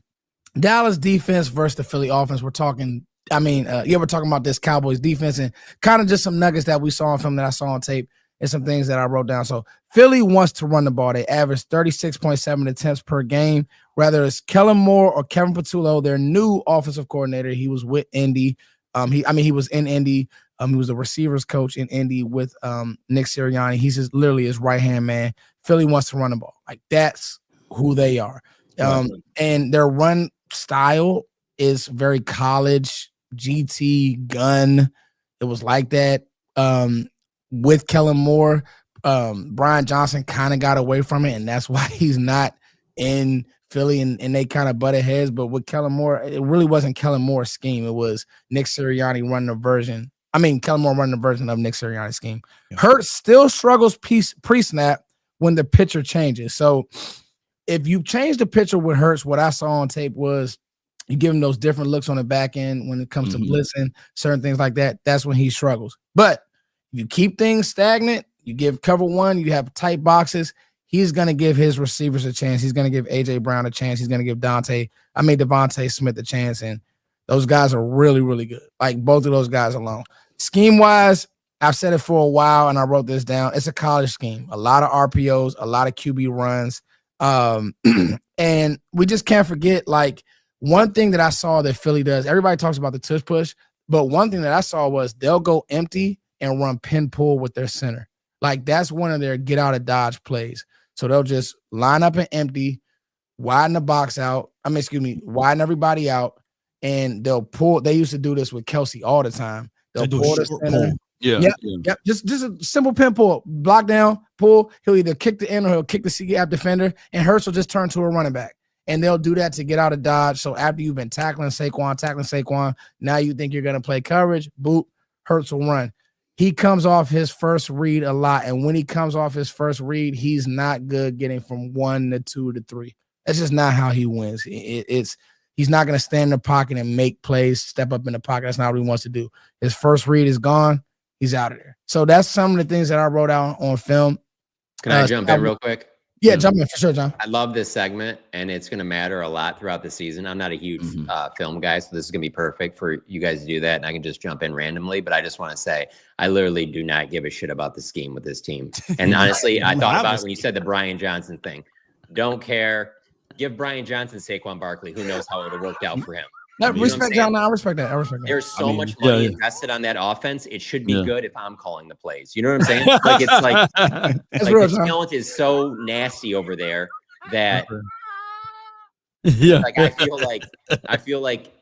Dallas defense versus the Philly offense. We're talking about this Cowboys defense, and kind of just some nuggets that we saw on film that I saw on tape, and some things that I wrote down. So Philly wants to run the ball. They average 36.7 attempts per game. Whether it's Kellen Moore or Kevin Patullo, their new offensive coordinator, he was with Indy. He was in Indy. He was a receivers coach in Indy with Nick Sirianni. He's literally his right-hand man. Philly wants to run the ball. Like, that's who they are. And their run style is very college, GT, gun. It was like that with Kellen Moore. Brian Johnson kind of got away from it, and that's why he's not in Philly, and they kind of butted heads. But with Kellen Moore, it really wasn't Kellen Moore's scheme. It was Nick Sirianni running a version. Kellen Moore running a version of Nick Sirianni's scheme. Yeah. Hurts still struggles pre-snap when the pitcher changes. So if you change the pitcher with Hurts, what I saw on tape was you give him those different looks on the back end when it comes to blitzing, certain things like that. That's when he struggles. But if you keep things stagnant, you give cover one, you have tight boxes, he's going to give his receivers a chance. He's going to give A.J. Brown a chance. He's going to give Devontae Smith a chance. And those guys are really, really good. Like, both of those guys alone. Scheme-wise, I've said it for a while, and I wrote this down. It's a college scheme. A lot of RPOs, a lot of QB runs. And we just can't forget, like, one thing that I saw that Philly does, everybody talks about the tush push, but one thing that I saw was they'll go empty and run pin pull with their center. Like, that's one of their get out of dodge plays. So they'll just line up and empty, widen the box out. Widen everybody out, and they'll pull. They used to do this with Kelsey all the time. They'll pull the center. Yep. Just a simple pin pull, block down, pull. He'll either kick the end or he'll kick the C-gap defender, and Hurts will just turn to a running back. And they'll do that to get out of dodge. So after you've been tackling Saquon, now you think you're going to play coverage, boop, Hurts will run. He comes off his first read a lot, and when he comes off his first read, he's not good getting from 1 to 2 to 3. That's just not how he wins. He's not going to stand in the pocket and make plays, step up in the pocket. That's not what he wants to do. His first read is gone. He's out of there. So that's some of the things that I wrote out on film. Can I jump in real quick? Yeah, jump in for sure, John. I love this segment, and it's going to matter a lot throughout the season. I'm not a huge film guy, so this is going to be perfect for you guys to do that, and I can just jump in randomly. But I just want to say, I literally do not give a shit about the scheme with this team. And honestly, I thought about it when you said the Brian Johnson thing. Don't care. Give Brian Johnson Saquon Barkley. Who knows how it would have worked out for him. I respect that. There's so much money invested on that offense. It should be good if I'm calling the plays. You know what I'm saying? Like, it's like, the talent is so nasty over there that like I feel like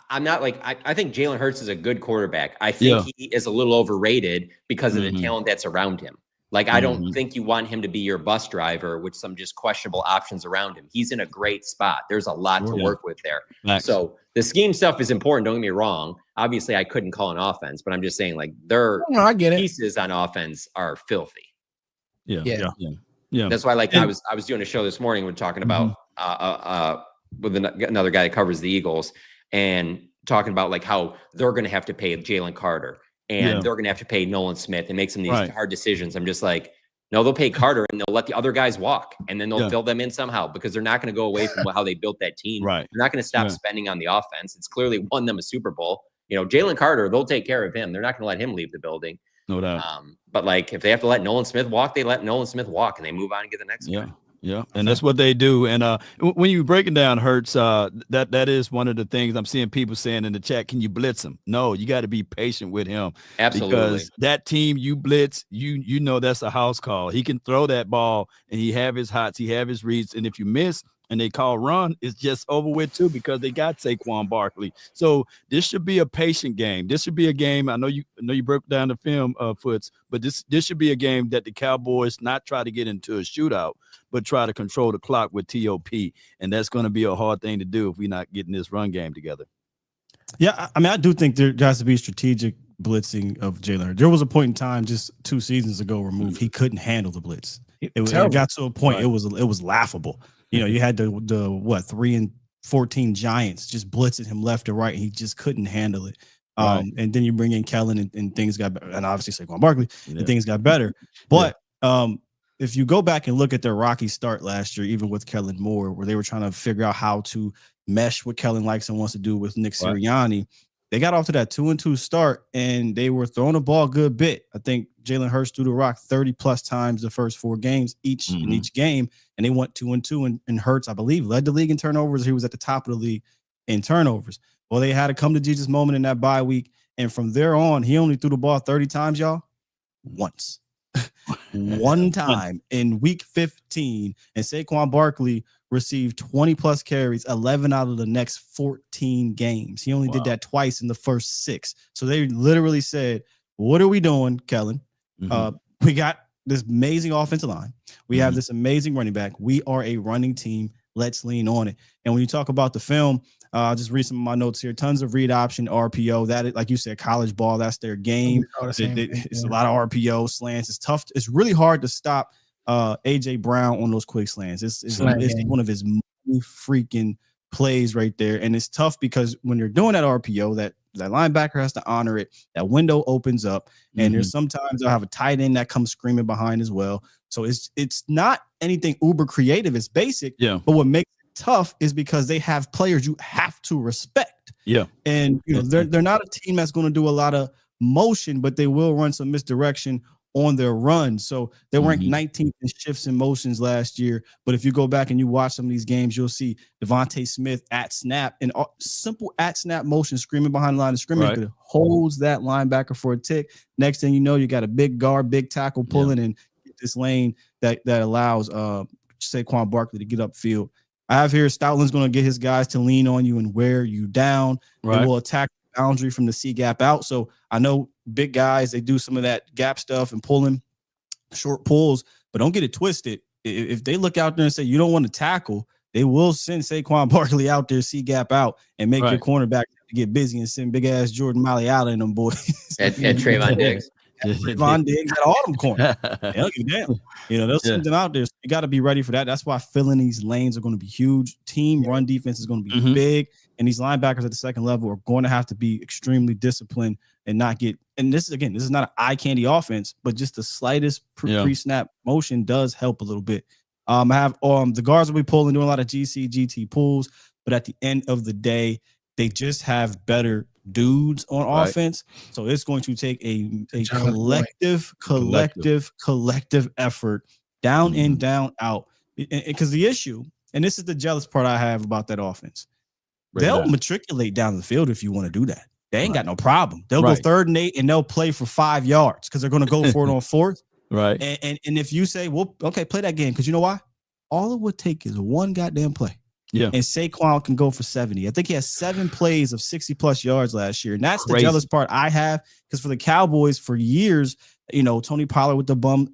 I'm not like I think Jalen Hurts is a good quarterback. I think he is a little overrated because of the talent that's around him. Like, I don't think you want him to be your bus driver with some just questionable options around him. He's in a great spot. There's a lot to work with there. Nice. So the scheme stuff is important. Don't get me wrong. Obviously, I couldn't call an offense, but I'm just saying, like, their pieces on offense are filthy. Yeah. That's why, like, I was doing a show this morning. We're talking about with another guy that covers the Eagles, and talking about, like, how they're going to have to pay Jalen Carter. And they're going to have to pay Nolan Smith and make some of these hard decisions. I'm just like, no, they'll pay Carter and they'll let the other guys walk, and then they'll fill them in somehow, because they're not going to go away from how they built that team. Right. They're not going to stop spending on the offense. It's clearly won them a Super Bowl. You know, Jalen Carter, they'll take care of him. They're not going to let him leave the building. No doubt. But, like, if they have to let Nolan Smith walk, they let Nolan Smith walk, and they move on and get the next guy. Yeah, and that's what they do. And when you breaking down Hurts, that is one of the things I'm seeing people saying in the chat. Can you blitz him? No, you got to be patient with him. Absolutely. Because that team you blitz, you know that's a house call. He can throw that ball, and he have his hots, he have his reads, and if you miss and they call run, it's just over with too, because they got Saquon Barkley. So this should be a patient game. This should be a game. I know you broke down the film, Foots, but this should be a game that the Cowboys not try to get into a shootout, but try to control the clock with TOP. And that's going to be a hard thing to do if we're not getting this run game together. Yeah, I mean, I do think there has to be strategic blitzing of Jalen. There was a point in time just 2 seasons ago removed, he couldn't handle the blitz. It got to a point, it was laughable. You know, you had the 3-14 Giants just blitzing him left and right, and he just couldn't handle it. And then you bring in Kellen, and things got better, and obviously Saquon Barkley, and things got better. But if you go back and look at their rocky start last year, even with Kellen Moore, where they were trying to figure out how to mesh what Kellen likes and wants to do with Nick Sirianni, they got off to that 2-2 start, and they were throwing the ball a good bit. I think Jalen Hurts threw the rock 30+ times the first 4 games in each game, and they went 2-2. And Hurts, I believe, led the league in turnovers. He was at the top of the league in turnovers. Well, they had a come to Jesus moment in that bye week, And from there on, he only threw the ball 30 times, y'all. Once. One time in week 15. And Saquon Barkley received 20 plus carries 11 out of the next 14 games. He only did that twice in the first 6. So they literally said, what are we doing, Kellen? We got this amazing offensive line. We have this amazing running back. We are a running team. Let's lean on it. And when you talk about the film, I'll just read some of my notes here. Tons of read option, RPO. That is, like you said, college ball. That's their game. It's a lot of RPO slants. It's tough. It's really hard to stop AJ Brown on those quick slants. It's one of his freaking plays right there. And it's tough because when you're doing that RPO, that linebacker has to honor it. That window opens up, and there's sometimes I'll have a tight end that comes screaming behind as well. So it's not anything uber creative. It's basic. Yeah. But what makes it tough is because they have players you have to respect. Yeah. And they're not a team that's going to do a lot of motion, but they will run some misdirection on their run. So they ranked 19th in shifts and motions last year. But if you go back and you watch some of these games, you'll see Devontae Smith at snap and simple at snap motion screaming behind the line of scrimmage that holds that linebacker for a tick. Next thing you know, you got a big guard, big tackle pulling and this lane that allows Saquon Barkley to get upfield. I have here Stoutland's going to get his guys to lean on you and wear you down. They will attack the boundary from the C gap out. So I know big guys, they do some of that gap stuff and pulling short pulls, but don't get it twisted. If they look out there and say you don't want to tackle, they will send Saquon Barkley out there, C gap out, and make your cornerback get busy and send big ass Jordan Malley out in them boys. And Trayvon Diggs. Trayvon Diggs at all them corners. They'll send them out there. So you got to be ready for that. That's why filling these lanes are going to be huge. Team run defense is going to be big, and these linebackers at the second level are going to have to be extremely disciplined and not get. And this is not an eye candy offense, but just the slightest pre-snap motion does help a little bit. I have the guards will be pulling, doing a lot of GT pulls, but at the end of the day, they just have better dudes on offense. So it's going to take a collective effort down in, down out. Because the issue, and this is the jealous part I have about that offense, they'll matriculate down the field if you want to do that. They ain't got no problem. They'll go 3rd and 8 and they'll play for 5 yards because they're going to go for it on 4th. Right. And if you say, well, okay, play that game, because you know why? All it would take is one goddamn play. Yeah. And Saquon can go for 70. I think he has 7 plays of 60 plus yards last year. And that's the jealous part I have, because for the Cowboys for years, Tony Pollard with the bum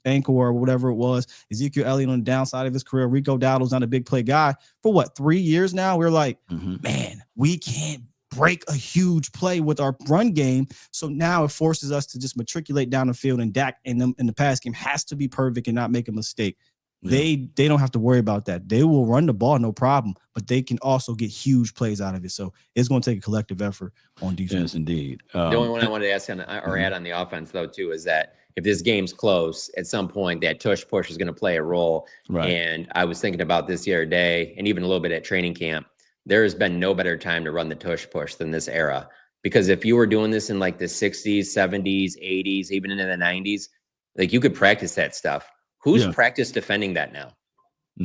ankle or whatever it was, Ezekiel Elliott on the downside of his career, Rico Dowdle's not a big play guy. For 3 years now, we're like, man, we can't break a huge play with our run game. So now it forces us to just matriculate down the field, and Dak in the pass game has to be perfect and not make a mistake. They don't have to worry about that. They will run the ball, no problem, but they can also get huge plays out of it. So it's going to take a collective effort on defense. Yes, indeed. The only one I wanted to ask add on the offense, though, too, is that if this game's close, at some point that tush push is going to play a role. Right. And I was thinking about this the other day, and even a little bit at training camp. There has been no better time to run the tush push than this era. Because if you were doing this in like the 60s, 70s, 80s, even into the 90s, like you could practice that stuff. Who's practiced defending that now?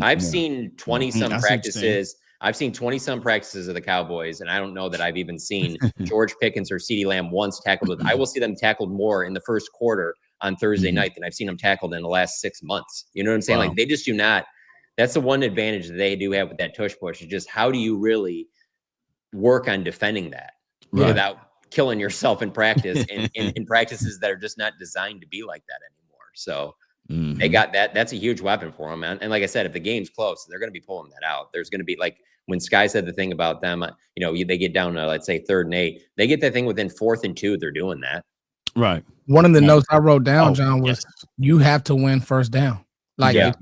I've seen 20-some practices. I've seen 20-some practices of the Cowboys, and I don't know that I've even seen George Pickens or CeeDee Lamb once tackled. I will see them tackled more in the first quarter on Thursday night than I've seen them tackled in the last 6 months. You know what I'm saying? Like, they just do not. That's the one advantage that they do have with that tush push, is just how do you really work on defending that without killing yourself in practice and in practices that are just not designed to be like that anymore. So they got that. That's a huge weapon for them, man. And like I said, if the game's close, they're going to be pulling that out. There's going to be, like when Sky said the thing about them, they get down to, let's say, 3rd and 8. They get that thing within 4th and 2. They're doing that. Right. One of the notes I wrote down, John, was you have to win first down. Like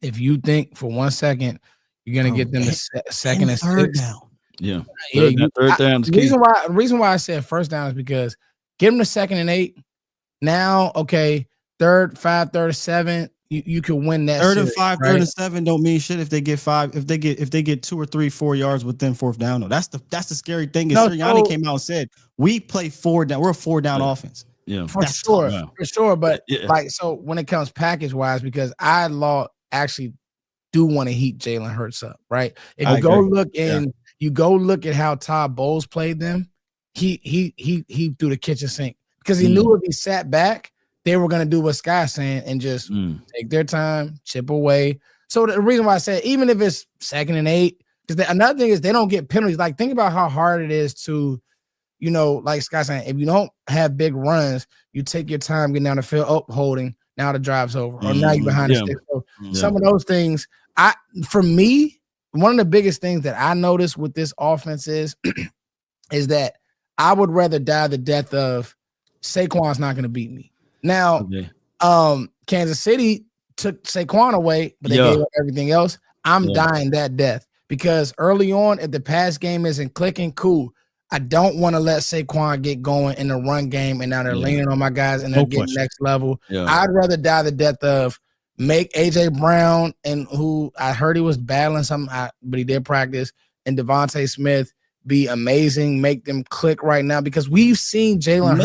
if you think for 1 second you're going to get them to second and 6th down. Yeah. Third down. The reason why I said first down is because give them the 2nd and 8. Now, okay. 3rd, 5, 3rd, 7, you can win that. 3rd and 5, 3rd and 7 don't mean shit if they get 5. If they get 2 or 3, 4 yards within 4th down, though. That's the scary thing. Is Sirianni came out and said we play 4 down. We're a 4 down offense. Yeah, for sure. But like, so when it comes package wise, because I actually do want to heat Jalen Hurts up, right? If you go look at how Todd Bowles played them, he threw the kitchen sink because he knew if he sat back, they were gonna do what Sky's saying and just take their time, chip away. So the reason why I said even if it's 2nd and 8, because another thing is they don't get penalties. Like think about how hard it is to, like Sky saying, if you don't have big runs, you take your time getting down the field, holding. Now the drive's over, or now you're behind the stick. So some of those things, for me, one of the biggest things that I noticed with this offense is that I would rather die the death of Saquon's not going to beat me. Now, Kansas City took Saquon away, but they gave up everything else. I'm dying that death because early on, if the pass game isn't clicking, cool. I don't want to let Saquon get going in the run game, and now they're leaning on my guys and they're getting next level. I'd rather die the death of make A.J. Brown, and who I heard he was battling something, but he did practice, and Devontae Smith be amazing, make them click right now because we've seen Jalen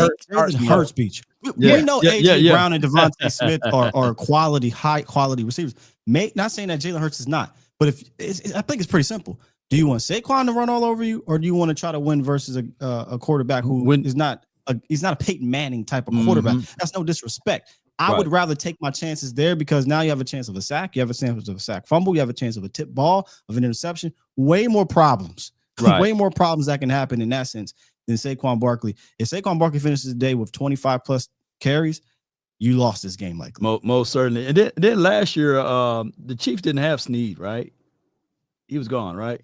Hurts speech. We know A.J. Brown and Devontae Smith are quality, high quality receivers. Not saying that Jalen Hurts is not, but I think it's pretty simple. Do you want Saquon to run all over you, or do you want to try to win versus a quarterback who is not he's not a Peyton Manning type of quarterback? That's no disrespect. I would rather take my chances there because now you have a chance of a sack, you have a chance of a sack fumble, you have a chance of a tip ball, of an interception. Way more problems, way more problems that can happen in that sense than Saquon Barkley. If Saquon Barkley finishes the day with 25 plus carries, you lost this game likely. Most certainly. And then last year, the Chiefs didn't have Snead, right? He was gone, right?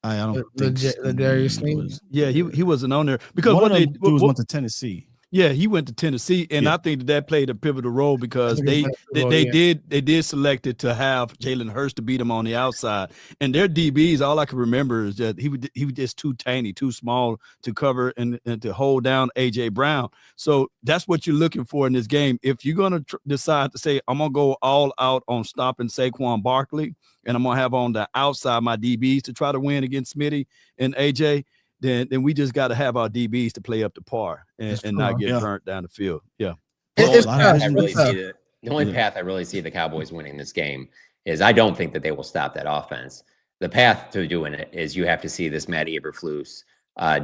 I don't think Darius Sneed. Yeah, he wasn't on there because one of them dudes went to Tennessee. Yeah, he went to Tennessee, and I think that played a pivotal role because they did select it to have Jalen Hurts to beat him on the outside, and their DBs. All I can remember is that he was just too tiny, too small to cover and to hold down A.J. Brown. So that's what you're looking for in this game. If you're gonna decide to say I'm gonna go all out on stopping Saquon Barkley, and I'm gonna have on the outside my DBs to try to win against Smitty and AJ, then we just got to have our DBs to play up to par and not get burnt down the field. Yeah. The only path I really see the Cowboys winning this game is I don't think that they will stop that offense. The path to doing it is you have to see this Matt Eberflus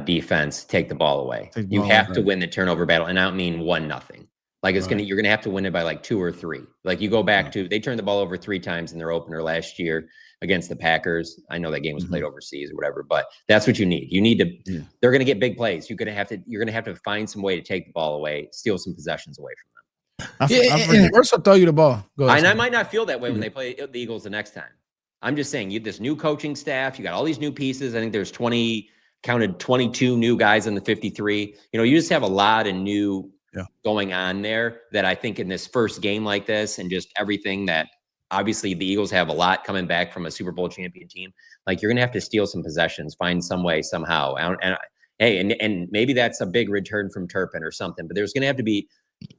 defense take the ball away. You have to win the turnover battle, and I don't mean 1-0. Like you're gonna have to win it by like 2 or 3. Like you go back to they turned the ball over 3 times in their opener last year against the Packers. I know that game was played overseas or whatever, but that's what you need. You need to. They're gonna get big plays. You're gonna have to find some way to take the ball away, steal some possessions away from them. And Hurts will throw you the ball. And I might not feel that way when they play the Eagles the next time. I'm just saying, you this new coaching staff, you got all these new pieces. I think there's 22 new guys in the 53. You just have a lot of new going on there that I think in this first game like this and just everything that obviously the Eagles have a lot coming back from a Super Bowl champion team. Like you're going to have to steal some possessions, find some way somehow. And maybe that's a big return from Turpin or something, but there's going to have to be,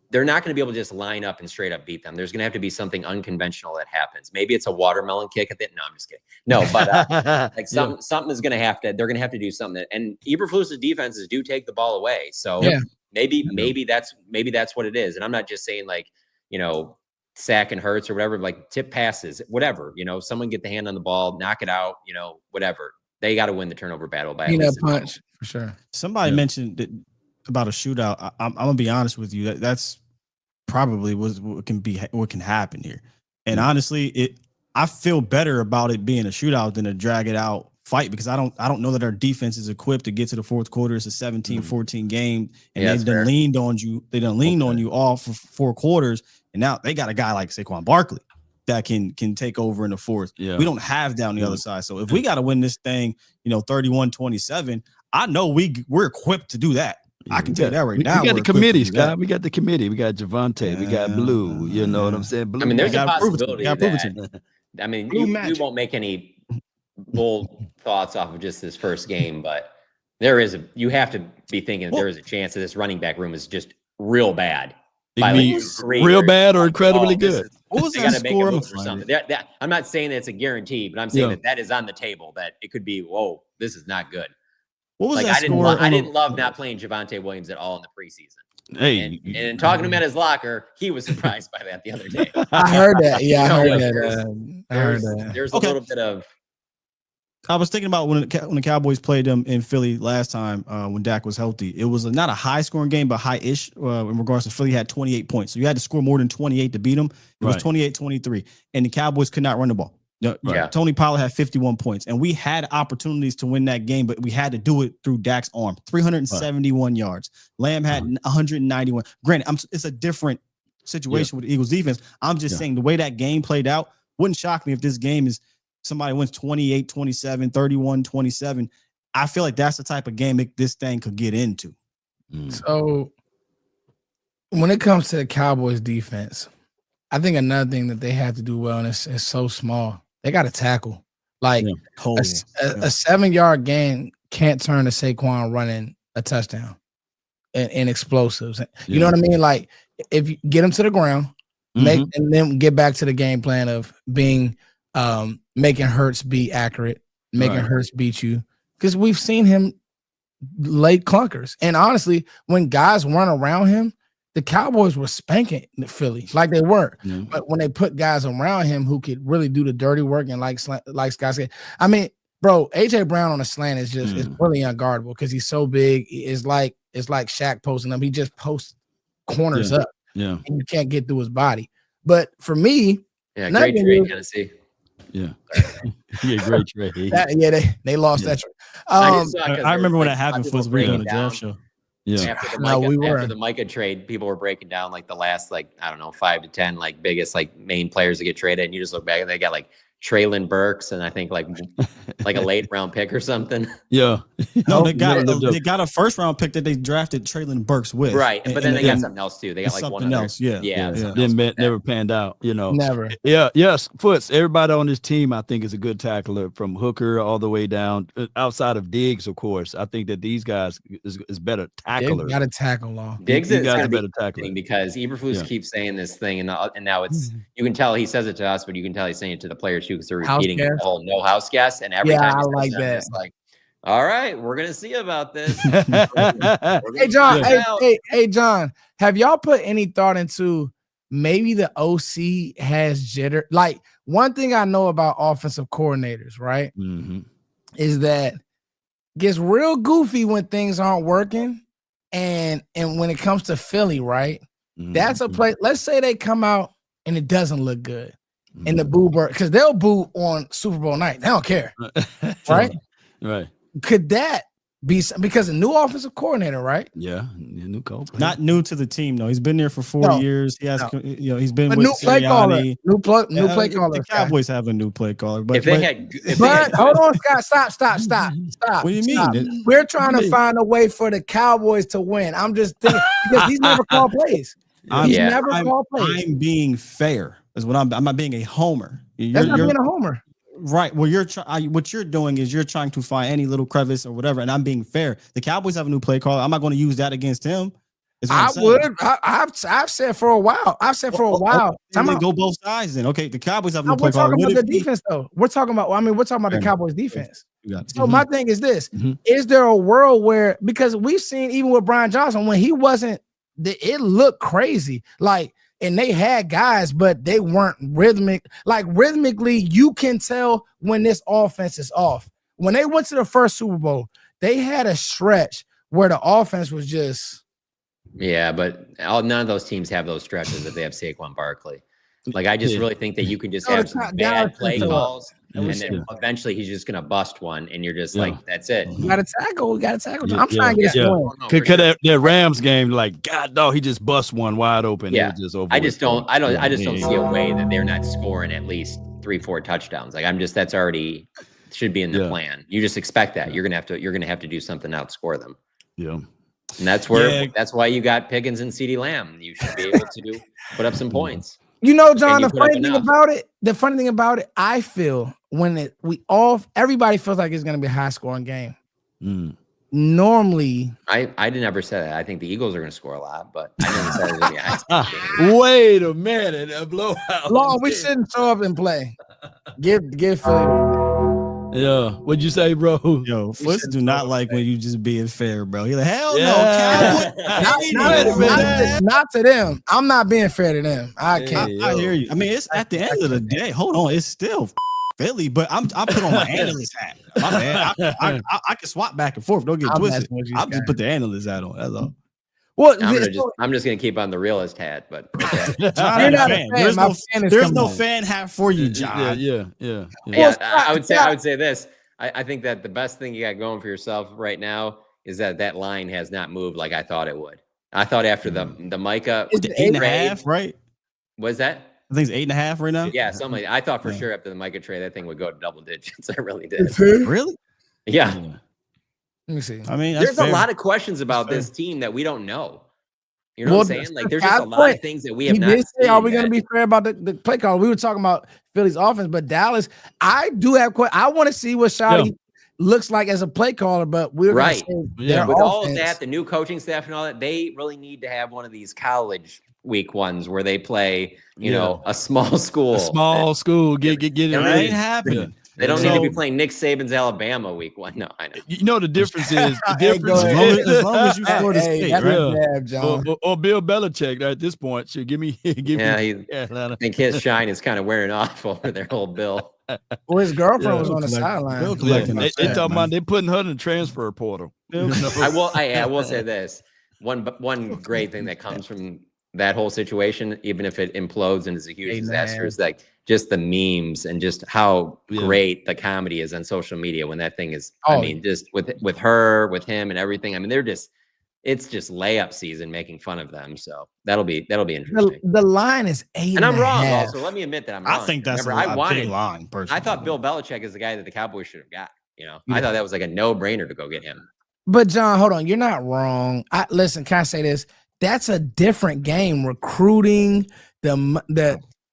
they're not going to be able to just line up and straight up beat them. There's going to have to be something unconventional that happens. Maybe it's a watermelon kick at the, no, I'm just kidding. No, but like something is going to have to, they're going to have to do something. And Eberflus's defenses do take the ball away. So maybe that's what it is. And I'm not just saying like, sack and Hurts or whatever, like tip passes, whatever, someone get the hand on the ball, knock it out, whatever. They got to win the turnover battle by a punch for sure. Somebody mentioned that about a shootout. I'm gonna be honest with you. That's probably what can happen here. And honestly, I feel better about it being a shootout than a drag it out fight because I don't know that our defense is equipped to get to the fourth quarter. It's a 17-14 game, and they've done leaned on you. They done leaned on you all for 4 quarters, and now they got a guy like Saquon Barkley that can take over in the fourth. We don't have down the other side. So if we got to win this thing, 31-27, I know we're equipped to do that. I can tell you that right now. We got the committee, Scott. We got the committee. We got Javonte. We got Blue. You know what I'm saying? Blue. I mean, there's a possibility that. I mean, we won't make any bold thoughts off of just this first game, but you have to be thinking there is a chance that this running back room is just real bad. Real bad or incredibly good. What was that score? Or something. I'm not saying that it's a guarantee, but I'm saying that is on the table. That it could be. Whoa, this is not good. What was that score? I didn't love not playing Javonte Williams at all in the preseason. Hey, and talking to him at his locker, he was surprised by that the other day. I heard that. Yeah, I heard that. There's a little bit of I was thinking about when the Cowboys played them in Philly last time when Dak was healthy. It was not a high-scoring game, but high-ish in regards to Philly had 28 points. So you had to score more than 28 to beat them. It was 28-23, and the Cowboys could not run the ball. Tony Pollard had 51 points, and we had opportunities to win that game, but we had to do it through Dak's arm. 371 yards. Lamb had 191. Granted, it's a different situation with the Eagles defense. I'm just saying the way that game played out wouldn't shock me if this game is somebody wins 28-27, 31-27. I feel like that's the type of game this thing could get into. So when it comes to the Cowboys defense, I think another thing that they have to do well, and it's so small, they got to tackle. Like a 7-yard gain can't turn to Saquon running a touchdown and explosives. You know what I mean? Like if you get them to the ground, and then get back to the game plan of being making Hurts be accurate, making Hurts beat you, because we've seen him late clunkers. And honestly, when guys run around him, the Cowboys were spanking Philly like they were. But when they put guys around him who could really do the dirty work and like Scott said, I mean, bro, AJ Brown on a slant is just it's really unguardable because he's so big. It's like Shaq posting up. He just posts corners up. And you can't get through his body. But for me, great trade, Tennessee. Great trade. They lost that trade. I remember when that happened for we on the draft show. After the Micah trade, people were breaking down like the last 5 to 10 biggest main players that get traded, and you just look back and they got Traylon Burks and I think like a late round pick or something. No, they got a first round pick that they drafted Traylon Burks with. Right, but then they got something else too. They got something else. Never panned out. Never. Yes. Foots. Everybody on this team, I think, is a good tackler from Hooker all the way down. Outside of Diggs, of course, I think that these guys is better tacklers. Got to tackle long. Diggs is a better tackler because Eberflus keeps saying this thing, and now it's you can tell he says it to us, but you can tell he's saying it to the players too because they're repeating the whole no house guest, and every time I like that. It's like, all right, we're gonna see about this. Hey John, hey John, have y'all put any thought into maybe the OC has jitter? Like one thing I know about offensive coordinators, right, is that it gets real goofy when things aren't working, and when it comes to Philly, right, that's a play. Let's say they come out and it doesn't look good. And the boo bird, because they'll boo on Super Bowl night. They don't care. Right? Right. Could that be because a new offensive coordinator, right? Yeah, new coach. Not new to the team, though. He's been there for 4 years. He has, he's been with new play caller. New play caller. The Cowboys have a new play caller. But hold on, Scott. Stop. What do you mean? We're trying to find a way for the Cowboys to win. I'm just thinking because he's never called plays. I'm being fair. Is what I'm not being a homer. That's not being a homer. Right. Well, what you're doing is you're trying to find any little crevice or whatever, and I'm being fair. The Cowboys have a new play caller. I'm not going to use that against him. I would. I've said for a while. They go both sides then. Okay, the Cowboys have a new play caller. We're talking about the defense, though. We're talking about the Cowboys defense. So my thing is this: is there a world where, because we've seen even with Brian Johnson when he wasn't, it looked crazy like. And they had guys, but they weren't rhythmic. Like rhythmically, you can tell when this offense is off. When they went to the first Super Bowl, they had a stretch where the offense was just. Yeah, but none of those teams have those stretches if they have Saquon Barkley. Like I just really think that you can just have some bad play calls, and then eventually he's just gonna bust one, and you're just like, that's it. We got to tackle. I'm trying to get going. Because that Rams game, like God, no, he just bust one wide open. Yeah, just over. I just don't see a way that they're not scoring at least 3-4 touchdowns. Like that's already should be in the plan. You just expect that you're gonna have to do something to outscore them. Yeah. And that's why you got Pickens and CeeDee Lamb. You should be able to put up some points. You know, John, the funny thing about it, I feel when everybody feels like it's going to be a high scoring game. Normally, I didn't ever say that. I think the Eagles are going to score a lot, but I didn't say it was going to be a high scoring game. Wait a minute, a blowout. Long, we shouldn't show up and play. Give Philly. Yeah, what'd you say, bro? Yo, Foots do not like when you just being fair, bro. You're like, hell no, not to them. I'm not being fair to them. I can't. I hear you. I mean, it's at the end of the day. Hold on, it's still Philly, but I'm put on my analyst hat. My bad. I can swap back and forth. Don't get twisted. I'll just put the analyst hat on. That's all. Well, I'm just gonna keep on the realist hat, but okay. John, you're not a fan. There's no fan hat for you, John. Yeah. I would say this. I think that the best thing you got going for yourself right now is that line has not moved like I thought it would. I thought after the Micah 8.5, right? Was that? I think it's 8.5 right now. Yeah, something like that. I thought for sure after the Micah trade that thing would go to double digits. I really did. Really? Yeah. Let me see. I mean, there's a lot of questions about this team that we don't know. You know what I'm saying? Like, there's just a lot of things that we have not seen. Are we going to be fair about the play call? We were talking about Philly's offense, but Dallas, I do have I want to see what Shotty looks like as a play caller, but we're right. With all of that, the new coaching staff and all that, they really need to have one of these college week ones where they play, you know, a small school. Get it. It ain't happening. They don't need to be playing Nick Saban's Alabama week 1. No, I know. You know the difference is as long as you score the state, right? Or Bill Belichick at this point should give me. I think his shine is kind of wearing off over their whole Bill. Well, his girlfriend was on the sideline. They talking about they putting her in the transfer portal. I will say this: one great thing that comes from that whole situation, even if it implodes and is a huge disaster, is like just the memes and just how great the comedy is on social media when that thing is. I mean, just with her, with him, and everything. I mean, it's just layup season making fun of them. So that'll be interesting. The line is 8.5. And I'm wrong also. Let me admit that I'm wrong. I think that's a big line. Personally, I thought Bill Belichick is the guy that the Cowboys should have got. You know, I thought that was like a no-brainer to go get him. But John, hold on, you're not wrong. Listen, can I say this? That's a different game. Recruiting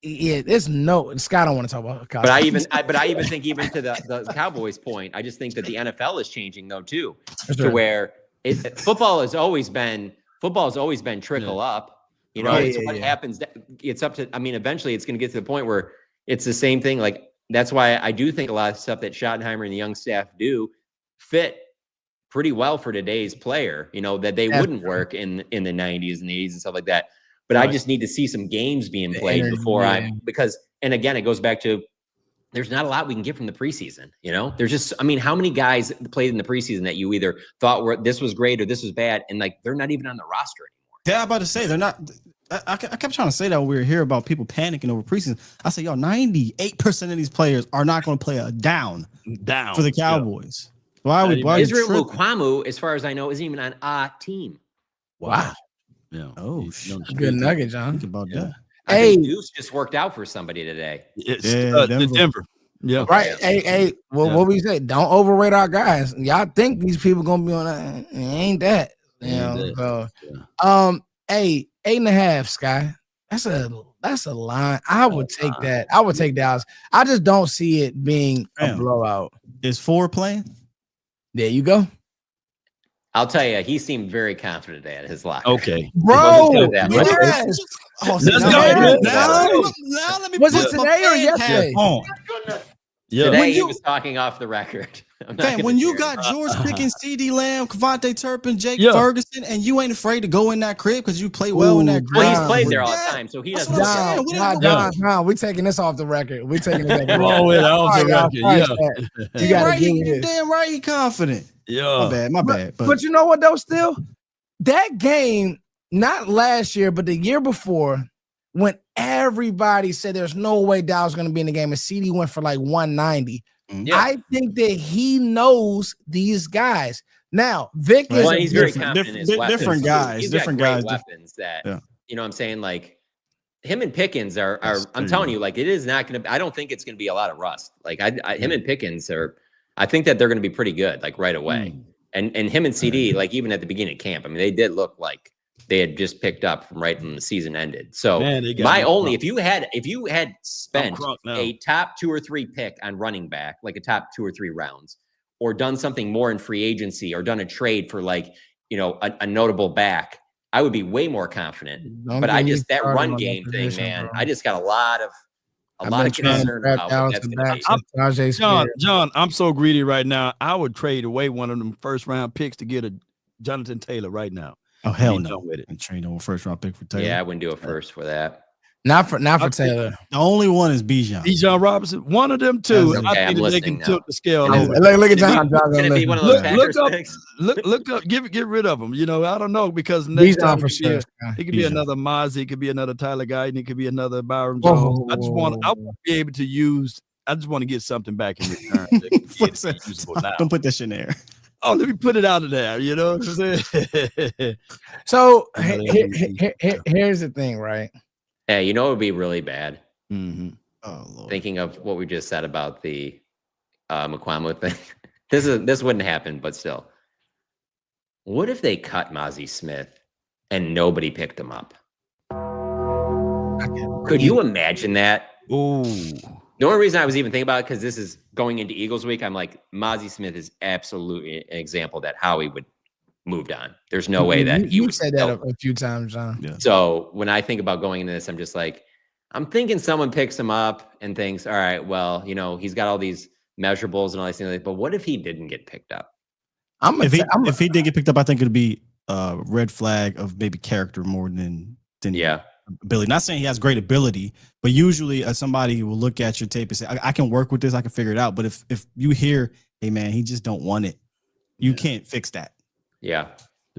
it's no. Scott don't want to talk about. But I even think even to the Cowboys point, I just think that the NFL is changing though too, to where football has always been trickle up. You know, what happens. It's up to. I mean, eventually it's going to get to the point where it's the same thing. Like that's why I do think a lot of stuff that Schottenheimer and the young staff do fit pretty well for today's player, you know, that they wouldn't work in the 90s and the 80s and stuff like that. But I just need to see some games being played before and again, it goes back to there's not a lot we can get from the preseason, you know? There's just, I mean, how many guys played in the preseason that you either thought this was great or this was bad, and like they're not even on the roster anymore. Yeah, I'm about to say they're not. I kept trying to say that when we were here about people panicking over preseason. I said, 98% of these players are not going to play a down for the Cowboys. Why Israel Mukwamu, as far as I know, isn't even on a team. Wow. Yeah. Oh, good nugget, John. Think about that. Hey, Deuce just worked out for somebody today. Denver. Yeah. Right. Hey. Well, what we say? Don't overrate our guys. Y'all think these people gonna be on that? Ain't that? You know. So, 8.5, Sky. That's a line. I would take that. I would take Dallas. I just don't see it being a blowout. Is 4 playing? There you go. I'll tell you, he seemed very confident at his locker. Okay, bro. Yes. Let's go. Now let me. Was it today or yesterday? Yeah. Today he was talking off the record. When you got George Pickens, CeeDee Lamb, Kevontae Turpin, Jake Ferguson, and you ain't afraid to go in that crib because you play well in that crib. Well, he's played there all the time, so he doesn't. John, we're taking this off the record. We're taking this off the record. You got to give me this. Damn right, he confident. Yeah, my bad. But you know what though? Still, that game, not last year, but the year before, when everybody said there's no way Dallas was going to be in the game, and CD went for like 190. Yeah. I think that he knows these guys. Now, Vic is he's very confident in his weapons. Different guys. He's different got guys. Weapons that you know what I'm saying? Like him and Pickens are I'm telling you, like it is not going to. I don't think it's going to be a lot of rust. Like him and Pickens are. I think that they're going to be pretty good, like right away. And him and CD, like even at the beginning of camp, I mean, they did look like they had just picked up from right when the season ended. So if you had spent a top 2 or 3 pick on running back, like a top 2 or 3 rounds, or done something more in free agency, or done a trade for like, you know, a notable back, I would be way more confident. But that run game thing, man, I just got a lot of concern about what that's going to be. John, I'm so greedy right now. I would trade away one of them first round picks to get a Jonathan Taylor right now. Oh hell no! I'm trading on a first round pick for Taylor. Yeah, I wouldn't do a first for that. Not for Taylor. The only one is Bijan. Bijan Robinson. One of them two. Okay, I think I'm they listening can tilt the scale. Look at John. Can it be one of those Packers picks? Look up. Get rid of them. I don't know because next time for sure. It could be another Mozzie. It could be another Tyler Guyton. It could be another Byron Jones. I want to be able to use. I just want to get something back in return. Don't put that shit in there. Oh, let me put it out of there. You know what I'm saying? So here's the thing, right? Hey, it would be really bad. Mm-hmm. Oh, Lord. Thinking of what we just said about the McQuamu thing. This wouldn't happen, but still. What if they cut Mozzie Smith and nobody picked him up? Could you imagine that? Ooh. The only reason I was even thinking about it, because this is going into Eagles week, I'm like, Mozzie Smith is absolutely an example that Howie would moved on. There's no way that he would say that a few times, John. Yeah. So when I think about going into this, I'm just like, I'm thinking someone picks him up and thinks, all right, well, he's got all these measurables and all these things. But what if he didn't get picked up? If he did get picked up, I think it'd be a red flag of maybe character more than ability. Not saying he has great ability, but usually somebody will look at your tape and say, I can work with this, I can figure it out. But if you hear, hey man, he just don't want it, you can't fix that. Yeah.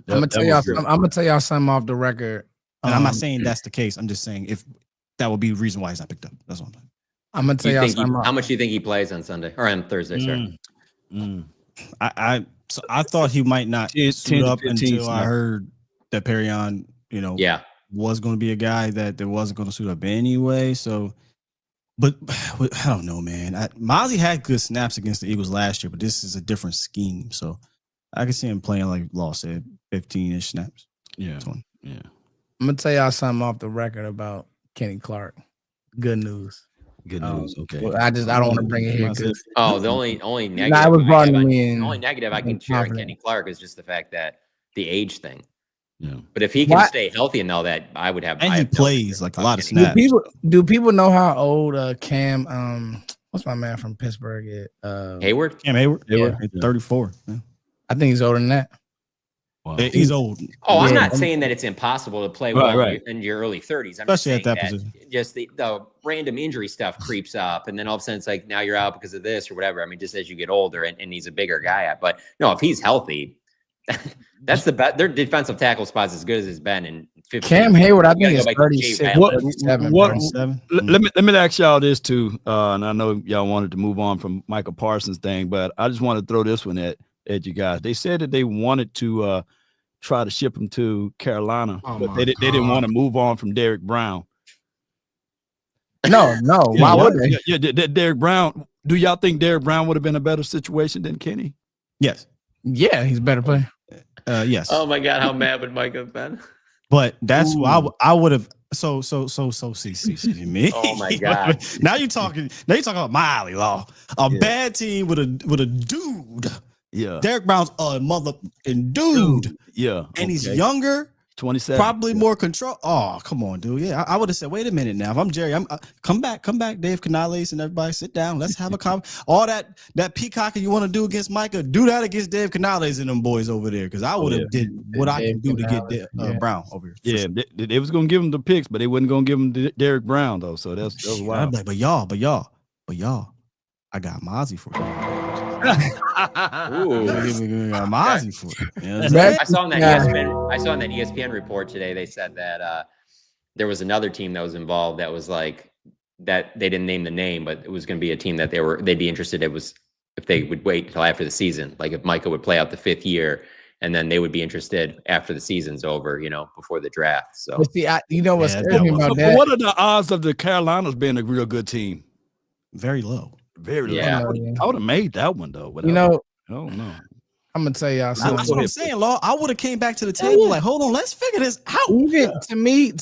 I'm gonna tell y'all something off the record. And I'm not saying that's the case. I'm just saying if that would be the reason why he's not picked up. That's what I'm saying. I'm gonna tell y'all something. How much do you think he plays on Sunday or on Thursday? Sorry. I thought he might not suit up until I heard that Perrion, was going to be a guy that wasn't going to suit up anyway. So, but I don't know, man. Mozzie had good snaps against the Eagles last year, but this is a different scheme. So I can see him playing, like Law said, 15-ish snaps. Yeah. 20. Yeah. I'm going to tell y'all something off the record about Kenny Clark. Good news. Good news. Okay. Well, I don't want to bring it here. The only negative. I was the only negative I can share on Kenny Clark is just the fact that the age thing. Yeah. But if he can stay healthy and all that, I would have. And he plays like a lot of snaps. Do people know how old Cam? What's my man from Pittsburgh? Hayward. Cam Hayward. Yeah. 34. Yeah. I think he's older than that. Wow. He's old. Oh, I'm not saying that it's impossible to play in your early 30s. I'm especially just at that position. Just the random injury stuff creeps up, and then all of a sudden it's like now you're out because of this or whatever. I mean, just as you get older, and he's a bigger guy. But no, if he's healthy, that's the best. Their defensive tackle spot's as good as it's been in 15 Cam Hayward, I think is 36, 37. Let me ask y'all this too, and I know y'all wanted to move on from Micah Parsons thing, but I just want to throw this one at you guys. They said that they wanted to try to ship him to Carolina, but they didn't want to move on from Derrick Brown. No. Why would they? Yeah, Derrick Brown. Do y'all think Derrick Brown would have been a better situation than Kenny? Yes. Yeah, he's a better player. Yes. Oh my God, how mad would Mike have been? But that's why I would have. So see me. Oh my God. Now you're talking about my alley, Law. A bad team with a dude. Yeah. Derrick Brown's a motherfucking dude. Yeah. And he's younger. 27. Probably more control. Oh, come on, dude. Yeah, I would have said, wait a minute now. If I'm Jerry, come back, Dave Canales and everybody sit down. Let's have a all that peacocking you want to do against Micah, do that against Dave Canales and them boys over there. Because I would have did what I can do to get Brown over here. Yeah, they was gonna give him the picks, but they wasn't gonna give him Derrick Brown though. So that's wild. Like, but y'all, I got Mozzie for you. Mozzie for it. You know I saw on that ESPN report today. They said that there was another team that was involved that was like that they didn't name the name, but it was going to be a team that they'd be interested. It was if they would wait until after the season, like if Micah would play out the 5th year, and then they would be interested after the season's over, before the draft. So see, what's scary about that? What are the odds of the Carolinas being a real good team? Very low. Very low. Yeah. I would have made that one though. I don't know. I'm gonna tell y'all something. That's what I'm saying, Law. I would have came back to the table like, hold on, let's figure this out. Even to me,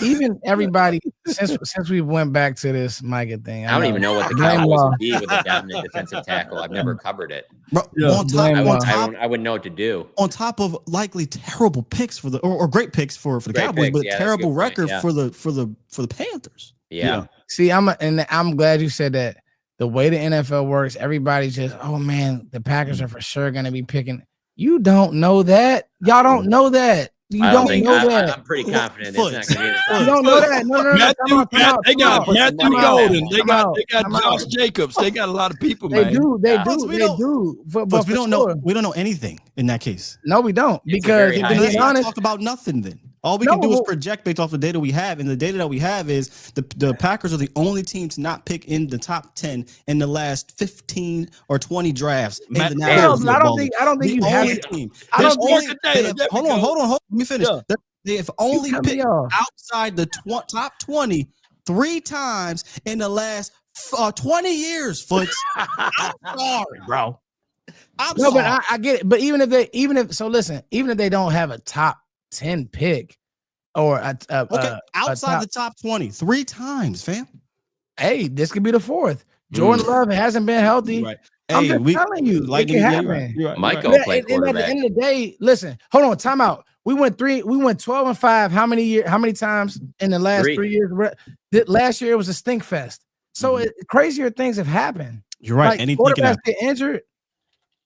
even everybody since we went back to this Micah thing. I don't even know what the Cowboys would be with a dominant defensive tackle. I've never covered it. Bro, I wouldn't know what to do. On top of likely terrible picks for the or great picks for the Cowboys, but terrible record for the Panthers. Yeah. See, I'm glad you said that. The way the NFL works, everybody's just, oh man, the Packers are for sure gonna be picking. You don't know that. Y'all don't know that. You don't know that. I'm pretty confident it's not going to be. You don't know that. No. They got Matthew Golden. They got Josh out. Jacobs. They got a lot of people, man. They do. But we don't know. We don't know anything in that case. No, we don't. Because to be honest, talk about nothing then. All we can do is project based off the data we have, and the data that we have is the Packers are the only team to not pick in the top 10 in the last 15 or 20 drafts. I don't think you have a team. Hold on. Let me finish. Yeah. They've only picked outside the top 20 3 times in the last 20 years. Foots. I'm sorry, bro. But I get it. But even if they don't have a top 10 pick or outside the top 20 3 times, fam. Hey, this could be the 4th. Jordan Love hasn't been healthy. Right. I'm just telling you, it can happen. Right. Michael played quarterback. At the end of the day, listen, hold on, time out. We went 12-5. How many times in the last 3 years? Last year it was a stink fest. So crazier things have happened. You're right. Like, anything can happen. Get injured.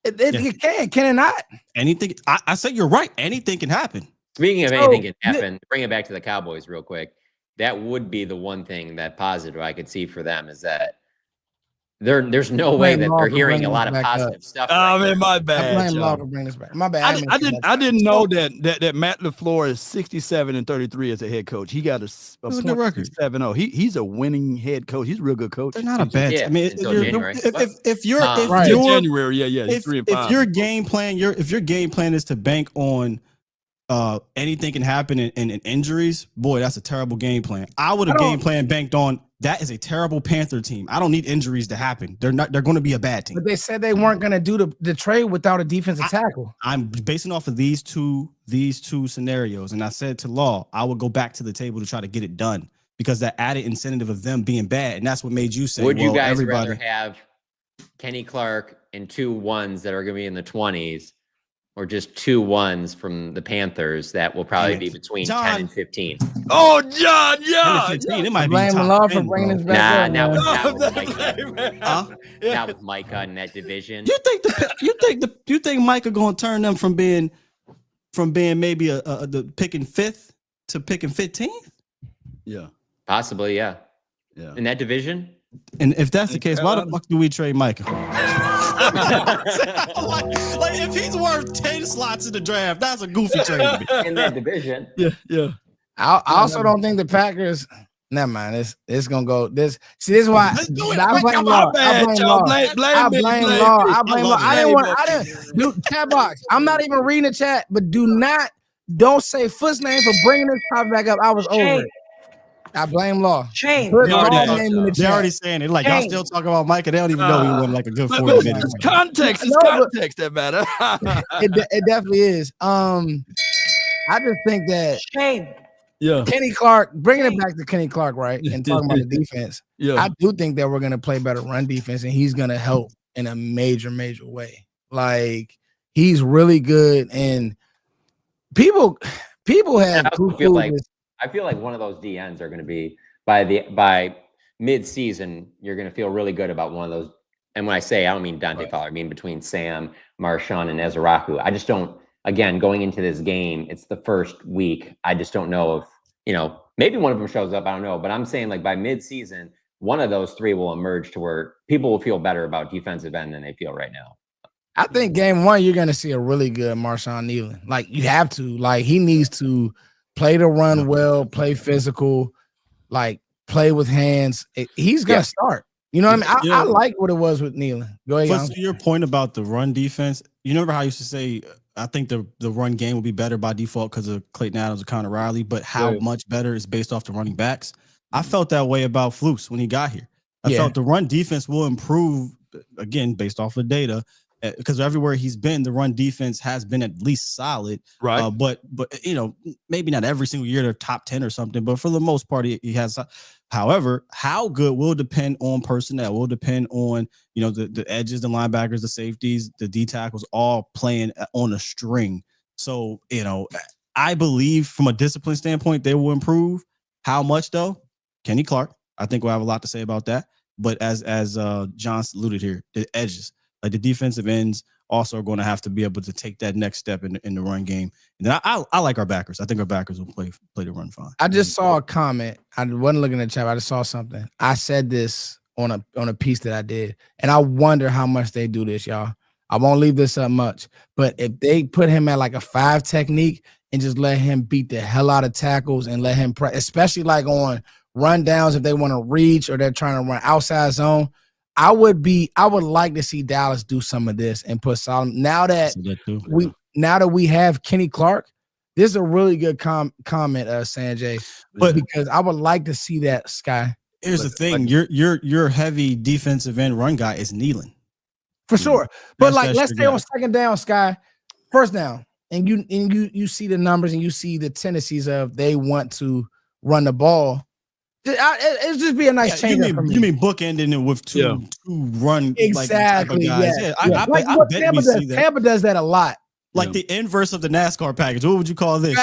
Can it not? Anything. I said you're right. Anything can happen. Speaking of anything can happen, bring it back to the Cowboys real quick. That would be the one thing that positive I could see for them is that there's no way that they're hearing a lot of positive stuff. Oh man, my bad. I blame Law for bringing this back. My bad. I didn't know that Matt LaFleur is 67-33 as a head coach. He got a good record. 7-0. He's a winning head coach. He's a real good coach. They're not a bad. I mean, if your game plan is to bank on anything can happen in injuries, boy, that's a terrible game plan. I would have game plan banked on that is a terrible Panther team. I don't need injuries to happen. They're going to be a bad team. But they said they weren't going to do the trade without a defensive tackle. I'm basing off of these two scenarios, and I said to Law, I would go back to the table to try to get it done because that added incentive of them being bad, and that's what made you say, would you guys rather have Kenny Clark and 2 ones that are going to be in the 20s? Or just 2 ones from the Panthers that will probably be between 10 and 15. Oh, John, yeah. 15, it might be blame Law for bringing this back. Not with Micah. Not with Micah in that division. You think Micah going to turn them from being maybe the picking 5th to picking 15th? Yeah, possibly. Yeah. In that division. And if that's the case, why the fuck do we trade Micah? like if he's worth 10 slots in the draft, that's a goofy trade in that division. Yeah. I also don't think the Packers. Never mind. It's gonna go. This is why I blame Law. I blame Law. I didn't. Dude, chat box. I'm not even reading the chat, but don't say Foot's name for bringing this topic back up. I was over it. I blame Law. Shame. They're already saying it. Like, y'all still talking about Micah. They don't even know he won like a good 40 minutes. It's context that matter. it definitely is. I just think that Kenny Clark, bringing it back to Kenny Clark, right? And talking about the defense. I do think that we're going to play better run defense, and he's going to help in a major, major way. Like, he's really good. And people have I feel like one of those DNs are going to be by mid-season. You're going to feel really good about one of those. And when I say, I don't mean Dante Fowler. I mean between Sam, Marshawn, and Ezraku. I just don't. Again, going into this game, it's the first week. I just don't know if maybe one of them shows up. I don't know, but I'm saying like by mid-season, one of those 3 will emerge to where people will feel better about defensive end than they feel right now. I think game 1, you're going to see a really good Marshawn Nealon. Like you have to. Like he needs to play the run well, play physical, like play with hands. He's gonna start. You know what I mean? I like what it was with Nealon. Go ahead. But to your point about the run defense, you remember how I used to say I think the run game will be better by default because of Clayton Adams and Connor Riley, but how much better is based off the running backs. I felt that way about Flus when he got here. I felt the run defense will improve again based off of data. Because everywhere he's been, the run defense has been at least solid, right? But maybe not every single year they're top 10 or something. But for the most part, he has. However, how good will depend on personnel. Will depend on the edges, the linebackers, the safeties, the D tackles, all playing on a string. So I believe from a discipline standpoint, they will improve. How much though? Kenny Clark, I think we'll have a lot to say about that. But as John alluded here, the edges. Like the defensive ends also are going to have to be able to take that next step in the run game. And then I like our backers. I think our backers will play the run fine. I just saw a comment. I wasn't looking at the chat. I just saw something. I said this on a piece that I did, and I wonder how much they do this, y'all. I won't leave this up much, but if they put him at like a 5 technique and just let him beat the hell out of tackles and let him especially like on run downs if they want to reach or they're trying to run outside zone. I would like to see Dallas do some of this and put Solomon. Now that we have Kenny Clark, this is a really good comment, Sanjay. But because I would like to see that, Sky. Here's the thing: your heavy defensive end run guy is kneeling for sure. But like, let's stay on second down, Sky, first down, and you see the numbers and you see the tendencies of they want to run the ball. It'd just be a nice change. You mean bookending it with two run exactly? Like guys. Yeah. I bet we see that. Tampa does that a lot. Like the inverse of the NASCAR package. What would you call this?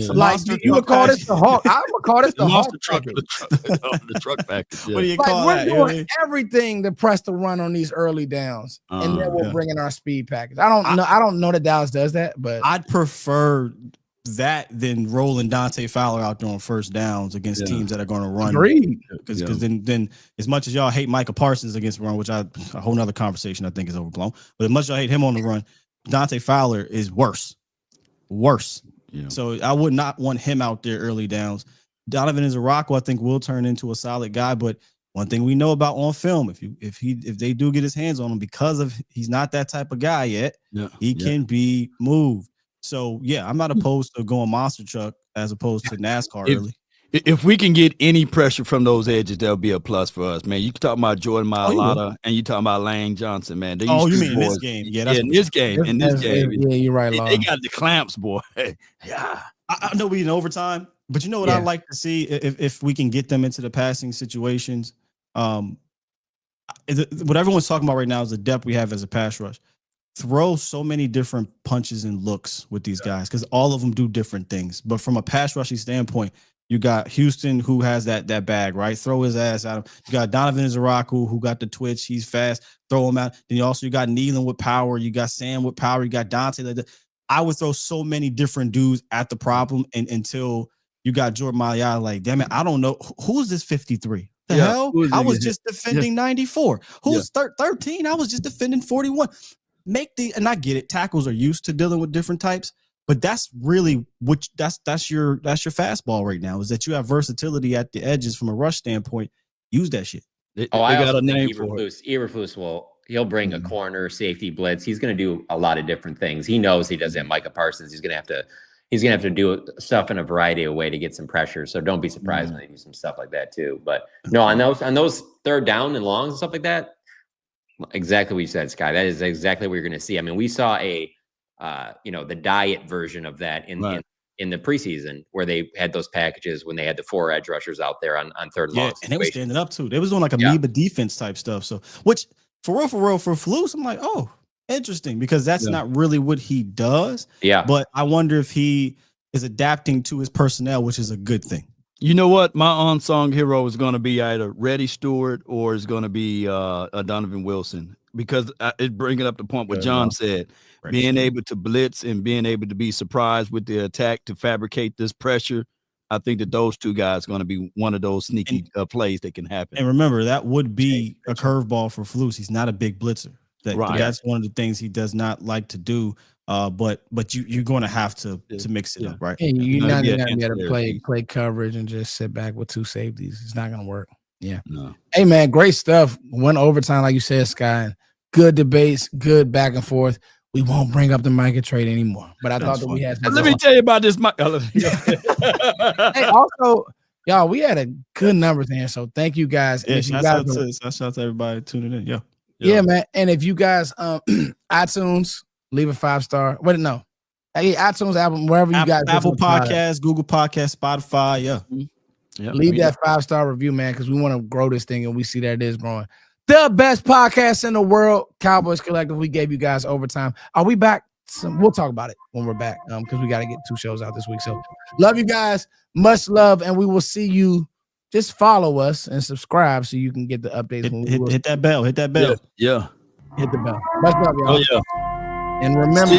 Like you would call this the Hulk. I would call this the Hulk truck. The truck package. Yeah. What do you call that? We're doing everything to press the run on these early downs, and then we're bringing our speed package. I don't know that Dallas does that, but I'd prefer that than rolling Dante Fowler out there on first downs against teams that are going to run. Agreed. Because then as much as y'all hate Micah Parsons against run, which a whole nother conversation I think is overblown, but as much as y'all hate him on the run, Dante Fowler is worse. Yeah. So I would not want him out there early downs. Donovan Izaraku, I think, will turn into a solid guy, but one thing we know about on film, if they do get his hands on him, because of he's not that type of guy yet, he can be moved. So yeah, I'm not opposed to going monster truck as opposed to NASCAR early. If we can get any pressure from those edges, that'll be a plus for us, man. You can talk about Jordan Mailata and you talking about Lane Johnson, man. You mean in this game? Yeah, in this game. Yeah, you're right, They got the clamps, boy. Yeah, I know we in overtime, but you know what I'd like to see if we can get them into the passing situations. What everyone's talking about right now is the depth we have as a pass rush. Throw so many different punches and looks with these guys because all of them do different things. But from a pass rushing standpoint, you got Houston who has that bag, right? Throw his ass at him. You got Donovan Izaraku who got the twitch. He's fast. Throw him out. Then you got Nealon with power. You got Sam with power. You got Dante. I would throw so many different dudes at the problem until you got Jordan Mailata. Like, damn it, I don't know. Who's this 53? The hell? I was just defending 94. Who's 13? I was just defending 41. And I get it. Tackles are used to dealing with different types. But that's really that's your fastball right now, is that you have versatility at the edges from a rush standpoint. Use that shit. I got a name for it. Eberflus he'll bring a corner, safety, blitz. He's going to do a lot of different things. He knows he does that. Micah Parsons, he's going to have to do stuff in a variety of ways to get some pressure. So don't be surprised when they do some stuff like that too. But no, on those third down and longs and stuff like that, exactly what you said, Sky. That is exactly what you're going to see. I mean, we saw the diet version of that in the preseason where they had those packages when they had the 4 edge rushers out there on third and long. And they were standing up too. They was doing like amoeba defense type stuff. So, which for real, for Flus, I'm like, oh, interesting, because that's not really what he does. Yeah. But I wonder if he is adapting to his personnel, which is a good thing. You know what? My unsung hero is going to be either Reddy Stewart or it's going to be a Donovan Wilson, because it bringing up the point what John said, being able to blitz and being able to be surprised with the attack to fabricate this pressure. I think that those two guys are going to be one of those sneaky plays that can happen. And remember, that would be a curveball for Flus. He's not a big blitzer. That's one of the things he does not like to do. But you're going to have to mix it up, right? Yeah, you're not going to be able to play coverage and just sit back with 2 safeties. It's not going to work. Yeah. No. Hey, man, great stuff. Went overtime, like you said, Sky. Good debates, good back and forth. We won't bring up the Micah trade anymore. But I thought that we had. Let me tell you about this. Hey, also, y'all, we had a good numbers in here, so thank you guys. Yeah, shout out to everybody tuning in. Yeah, man. And if you guys, iTunes, leave a 5-star. Wait, no. Hey, iTunes, Apple, wherever you guys. Apple Podcasts, Google Podcasts, Spotify. Leave that 5-star review, man, because we want to grow this thing, and we see that it is growing. The best podcast in the world, Cowboys Collective. We gave you guys overtime. Are we back? We'll talk about it when we're back, because we got to get 2 shows out this week. So love you guys. Much love, and we will see you. Just follow us and subscribe so you can get the updates. Hit that bell. Hit that bell. Yeah. hit the bell. Much love, y'all. Oh yeah. And remember,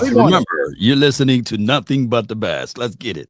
Remember, you're listening to nothing but the best. Let's get it.